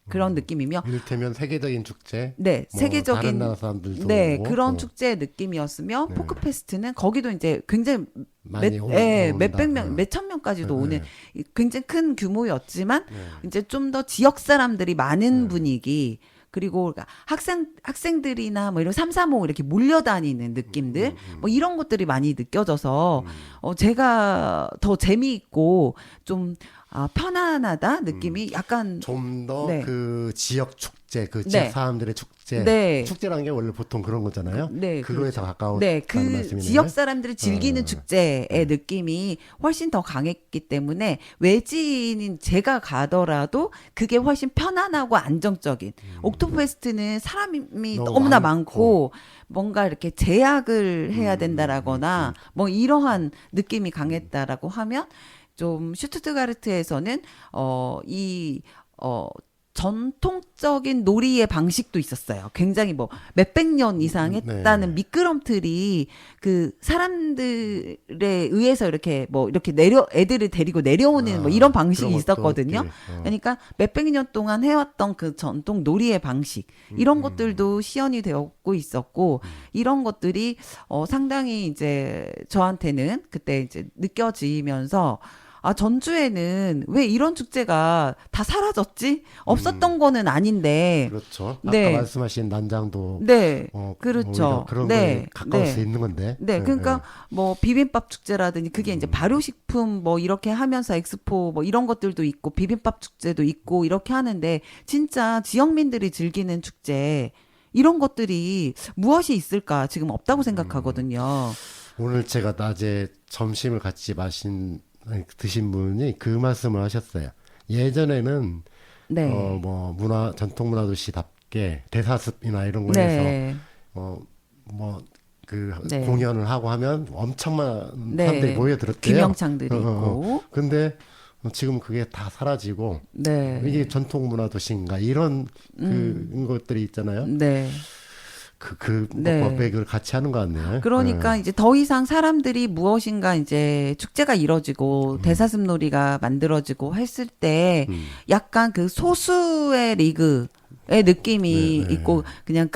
그런 느낌이며 이를테면 세계적인 축제. 네, 뭐 세계적인 다른 나라 사람들도 네, 오고. 그런 축제의 느낌이었으며 네. 포크 페스트는 거기도 이제 굉장히 많이 몇백 명, 온다. 몇천 명까지도 네. 오는 굉장히 큰 규모였지만 네. 이제 좀 더 지역 사람들이 많은 분위기 그리고 학생들이나 뭐 이런 삼삼오오 이렇게 몰려다니는 느낌들 뭐 이런 것들이 많이 느껴져서 제가 더 재미있고 좀 편안하다 느낌이 약간 좀 더 네. 그 지역 축제, 그 지역 네. 사람들의 축제. 네. 축제라는 게 원래 보통 그런 거잖아요. 네, 그거에 그렇죠. 더 가까운 네, 그 말씀이네요. 지역 사람들이 즐기는 축제의 느낌이 훨씬 더 강했기 때문에 외지인인 제가 가더라도 그게 훨씬 편안하고 안정적인. 옥토버페스트는 사람이 너무 너무나 많고. 많고 뭔가 이렇게 제약을 해야 된다라거나 뭐 이러한 느낌이 강했다라고 하면 좀 슈투트가르트에서는 전통적인 놀이의 방식도 있었어요. 굉장히 뭐 몇백 년 이상 했다는 네. 미끄럼틀이 그 사람들에 의해서 이렇게 애들을 데리고 내려오는 뭐 이런 방식이 그런 것도 있었거든요. 있게. 그러니까 몇백 년 동안 해왔던 그 전통 놀이의 방식 이런 것들도 시연이 되었고 있었고 이런 것들이 상당히 이제 저한테는 그때 이제 느껴지면서 전주에는 왜 이런 축제가 다 사라졌지? 없었던 거는 아닌데. 그렇죠. 아까 네. 말씀하신 난장도 네. 오히려 그렇죠. 그런 네. 거에 가까울 네. 수 있는 건데. 네, 그러니까 뭐 비빔밥 축제라든지 그게 이제 발효식품 뭐 이렇게 하면서 엑스포 뭐 이런 것들도 있고 비빔밥 축제도 있고 이렇게 하는데 진짜 지역민들이 즐기는 축제 이런 것들이 무엇이 있을까 지금 없다고 생각하거든요. 오늘 제가 낮에 점심을 같이 드신 분이 그 말씀을 하셨어요. 예전에는 네. 뭐 전통 문화 도시답게 대사습이나 이런 거에서 네. 네. 공연을 하고 하면 엄청 많은 네. 사람들이 모여들었대요. 김영창들이 있고. 근데 지금 그게 다 사라지고 네. 이게 전통 문화 도시인가 이런 것들이 있잖아요. 네. 네. 법백을 같이 하는 것 같네요. 그러니까 이제 더 이상 사람들이 무엇인가 이제 축제가 이뤄지고 대사슴놀이가 만들어지고 했을 때 약간 그 소수의 리그의 느낌이 네. 있고 그냥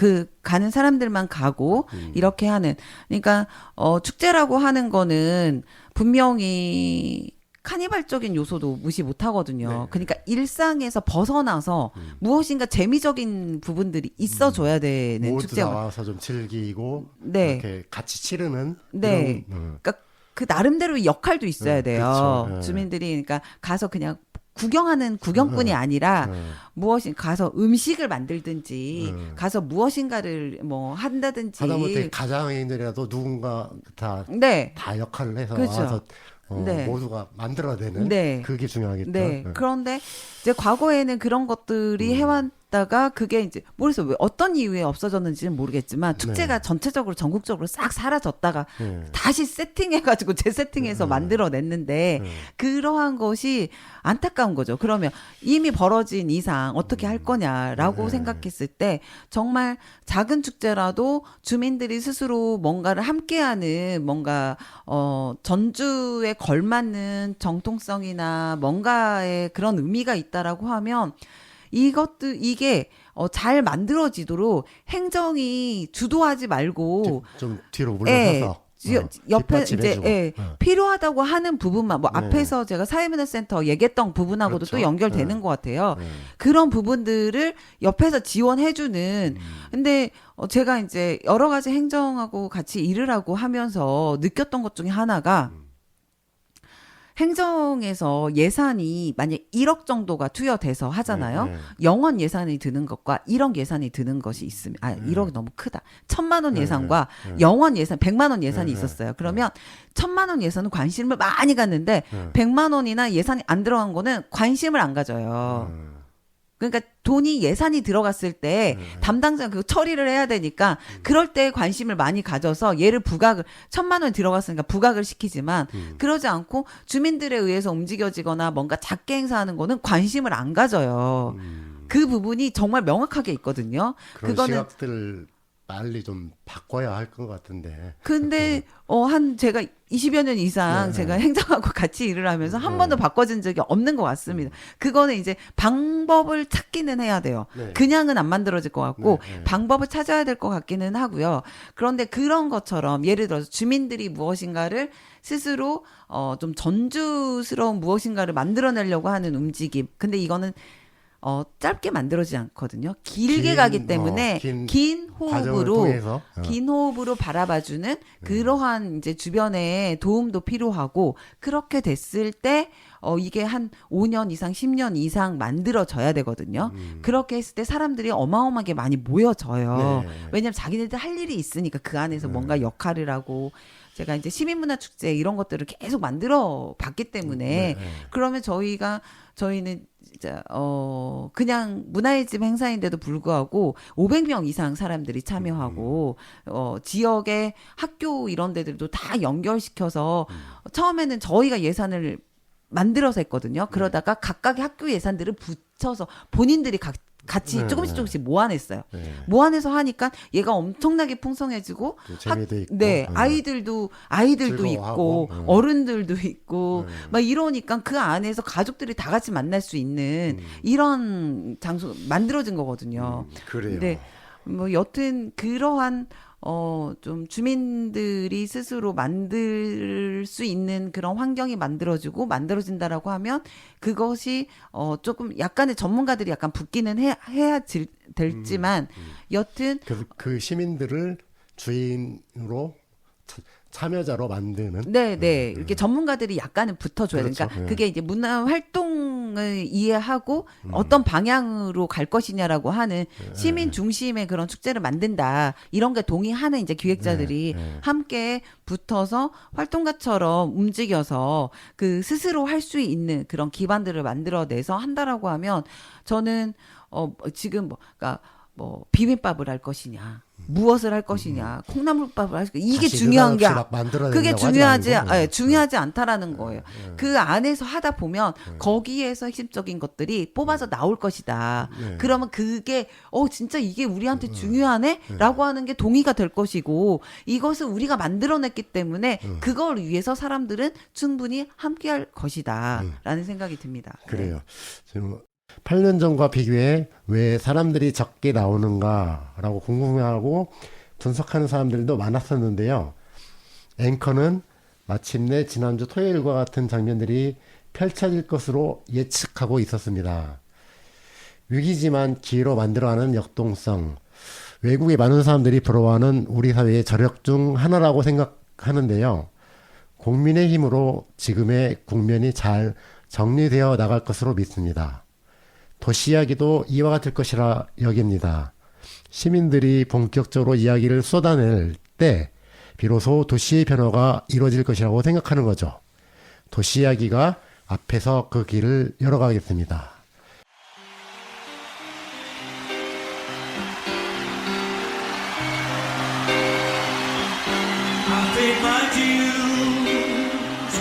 가는 사람들만 가고 이렇게 하는 그러니까 축제라고 하는 거는 분명히 카니발적인 요소도 무시 못 하거든요. 네. 그러니까 일상에서 벗어나서 무엇인가 재미적인 부분들이 있어줘야 되는 모두 축제가. 나와서 좀 즐기고 네. 이렇게 같이 치르는 네. 이런, 그러니까 그 나름대로의 역할도 있어야 돼요. 그렇죠. 네. 주민들이 그러니까 가서 그냥 구경하는 구경뿐이 아니라 네. 무엇인 가서 음식을 만들든지 가서 무엇인가를 뭐 한다든지 하다못해 가장인들이라도 누군가 다 네. 역할을 해서 그렇죠. 와서 네. 모두가 만들어내는 네. 그게 중요하겠죠. 네. 그런데 이제 과거에는 그런 것들이 해왔다가 그게 이제 모르겠어요. 왜 어떤 이유에 없어졌는지는 모르겠지만 축제가 전체적으로 전국적으로 싹 사라졌다가 네. 다시 세팅해가지고 재세팅해서 만들어냈는데 그러한 것이 안타까운 거죠. 그러면 이미 벌어진 이상 어떻게 할 거냐라고 생각했을 때 정말 작은 축제라도 주민들이 스스로 뭔가를 함께하는 뭔가 전주에 걸맞는 정통성이나 뭔가의 그런 의미가 있다라고 하면 이게 잘 만들어지도록 행정이 주도하지 말고 좀 뒤로 물러서서 옆에 뒷받침해주고. 이제 필요하다고 하는 부분만 뭐 앞에서 제가 사회문화센터 얘기했던 부분하고도 그렇죠. 또 연결되는 것 같아요. 네. 그런 부분들을 옆에서 지원해주는. 근데 제가 이제 여러 가지 행정하고 같이 일을 하고 하면서 느꼈던 것 중에 하나가 행정에서 예산이 만약 1억 정도가 투여돼서 하잖아요. 네. 영원 예산이 드는 것과 1억 예산이 드는 것이 있으면 1억이 너무 크다. 1,000만 원 예산과 영원 예산 100만 원 예산이 있었어요. 그러면 1,000만 원 예산은 관심을 많이 갖는데 100만 원이나 예산이 안 들어간 거는 관심을 안 가져요. 그러니까 돈이 예산이 들어갔을 때 담당자 그 처리를 해야 되니까 그럴 때 관심을 많이 가져서 얘를 부각을 1,000만 원이 들어갔으니까 부각을 시키지만 그러지 않고 주민들에 의해서 움직여지거나 뭔가 작게 행사하는 거는 관심을 안 가져요. 그 부분이 정말 명확하게 있거든요. 그런 그거는 시각들을 빨리 좀 바꿔야 할 것 같은데. 근데 한 제가 20여 년 이상 제가 행정하고 같이 일을 하면서 한 번도 바꿔진 적이 없는 것 같습니다. 그거는 이제 방법을 찾기는 해야 돼요. 네. 그냥은 안 만들어질 것 같고 네. 방법을 찾아야 될 것 같기는 하고요. 그런데 그런 것처럼 예를 들어서 주민들이 무엇인가를 스스로 좀 전주스러운 무엇인가를 만들어내려고 하는 움직임. 근데 이거는 짧게 만들어지지 않거든요. 길게 가기 때문에 긴 호흡으로 긴 호흡으로 바라봐주는 그러한 이제 주변에 도움도 필요하고 그렇게 됐을 때 이게 한 5년 이상 10년 이상 만들어져야 되거든요. 그렇게 했을 때 사람들이 어마어마하게 많이 모여져요. 네. 왜냐하면 자기네들 할 일이 있으니까 그 안에서 뭔가 역할을 하고 제가 이제 시민문화축제 이런 것들을 계속 만들어 봤기 때문에 그러면 저희는 진짜 그냥 문화의 집 행사인데도 불구하고 500명 이상 사람들이 참여하고 지역의 학교 이런 데들도 다 연결시켜서 처음에는 저희가 예산을 만들어서 했거든요. 그러다가 각각의 학교 예산들을 붙여서 본인들이 같이 조금씩 모아냈어요. 모아내서 하니까 얘가 엄청나게 풍성해지고 재미도 있고 아이들도 즐거워하고, 있고 어른들도 있고 막 이러니까 그 안에서 가족들이 다 같이 만날 수 있는 이런 장소 만들어진 거거든요. 그래요. 근데 뭐 여튼 그러한 좀 주민들이 스스로 만들 수 있는 그런 환경이 만들어진다라고 하면 그것이 조금 약간의 전문가들이 약간 붙기는 해야 될지만 여튼 그 시민들을 주인으로 참여자로 만드는 네. 이렇게 전문가들이 약간은 붙어줘야 그렇죠. 되니까 그게 이제 문화 활동을 이해하고 어떤 방향으로 갈 것이냐라고 하는 시민 중심의 그런 축제를 만든다 이런 게 동의하는 이제 기획자들이 함께 붙어서 활동가처럼 움직여서 그 스스로 할 수 있는 그런 기반들을 만들어내서 한다라고 하면 저는 지금 그러니까 비빔밥을 할 것이냐, 무엇을 할 것이냐, 콩나물밥을 할 것이냐, 이게 중요한 게 그게 중요하지 않다라는 거예요. 그 안에서 하다 보면 거기에서 핵심적인 것들이 뽑아서 나올 것이다. 그러면 그게 진짜 이게 우리한테 중요하네라고 하는 게 동의가 될 것이고 이것을 우리가 만들어냈기 때문에 그걸 위해서 사람들은 충분히 함께할 것이다라는 생각이 듭니다. 그래요. 지금 8년 전과 비교해 왜 사람들이 적게 나오는가라고 궁금해하고 분석하는 사람들도 많았었는데요. 앵커는 마침내 지난주 토요일과 같은 장면들이 펼쳐질 것으로 예측하고 있었습니다. 위기지만 기회로 만들어가는 역동성, 외국의 많은 사람들이 부러워하는 우리 사회의 저력 중 하나라고 생각하는데요. 국민의 힘으로 지금의 국면이 잘 정리되어 나갈 것으로 믿습니다. 도시 이야기도 이와 같을 것이라 여깁니다. 시민들이 본격적으로 이야기를 쏟아낼 때 비로소 도시의 변화가 이루어질 것이라고 생각하는 거죠. 도시 이야기가 앞에서 그 길을 열어가겠습니다. I paid my dues,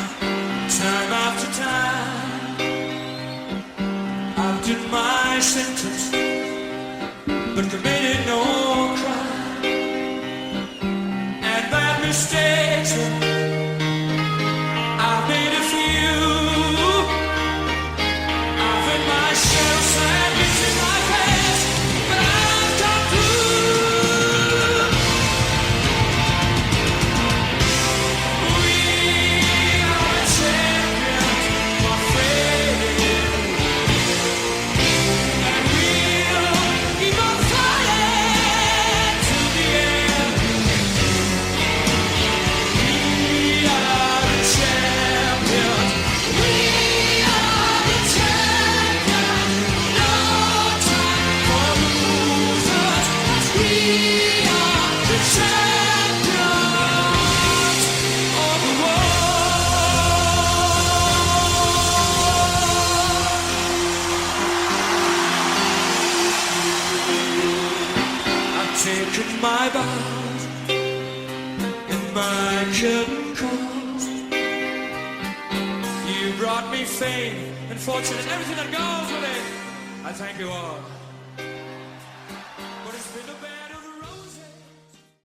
time after time. I did my sentence, but committed no crime. And bad mistakes, I made a few. I've hit myself and in my past, but I've come through. We are champions, my friend. And we bows in my curtain calls. You brought me fame and fortune and everything that goes with it. I thank you all.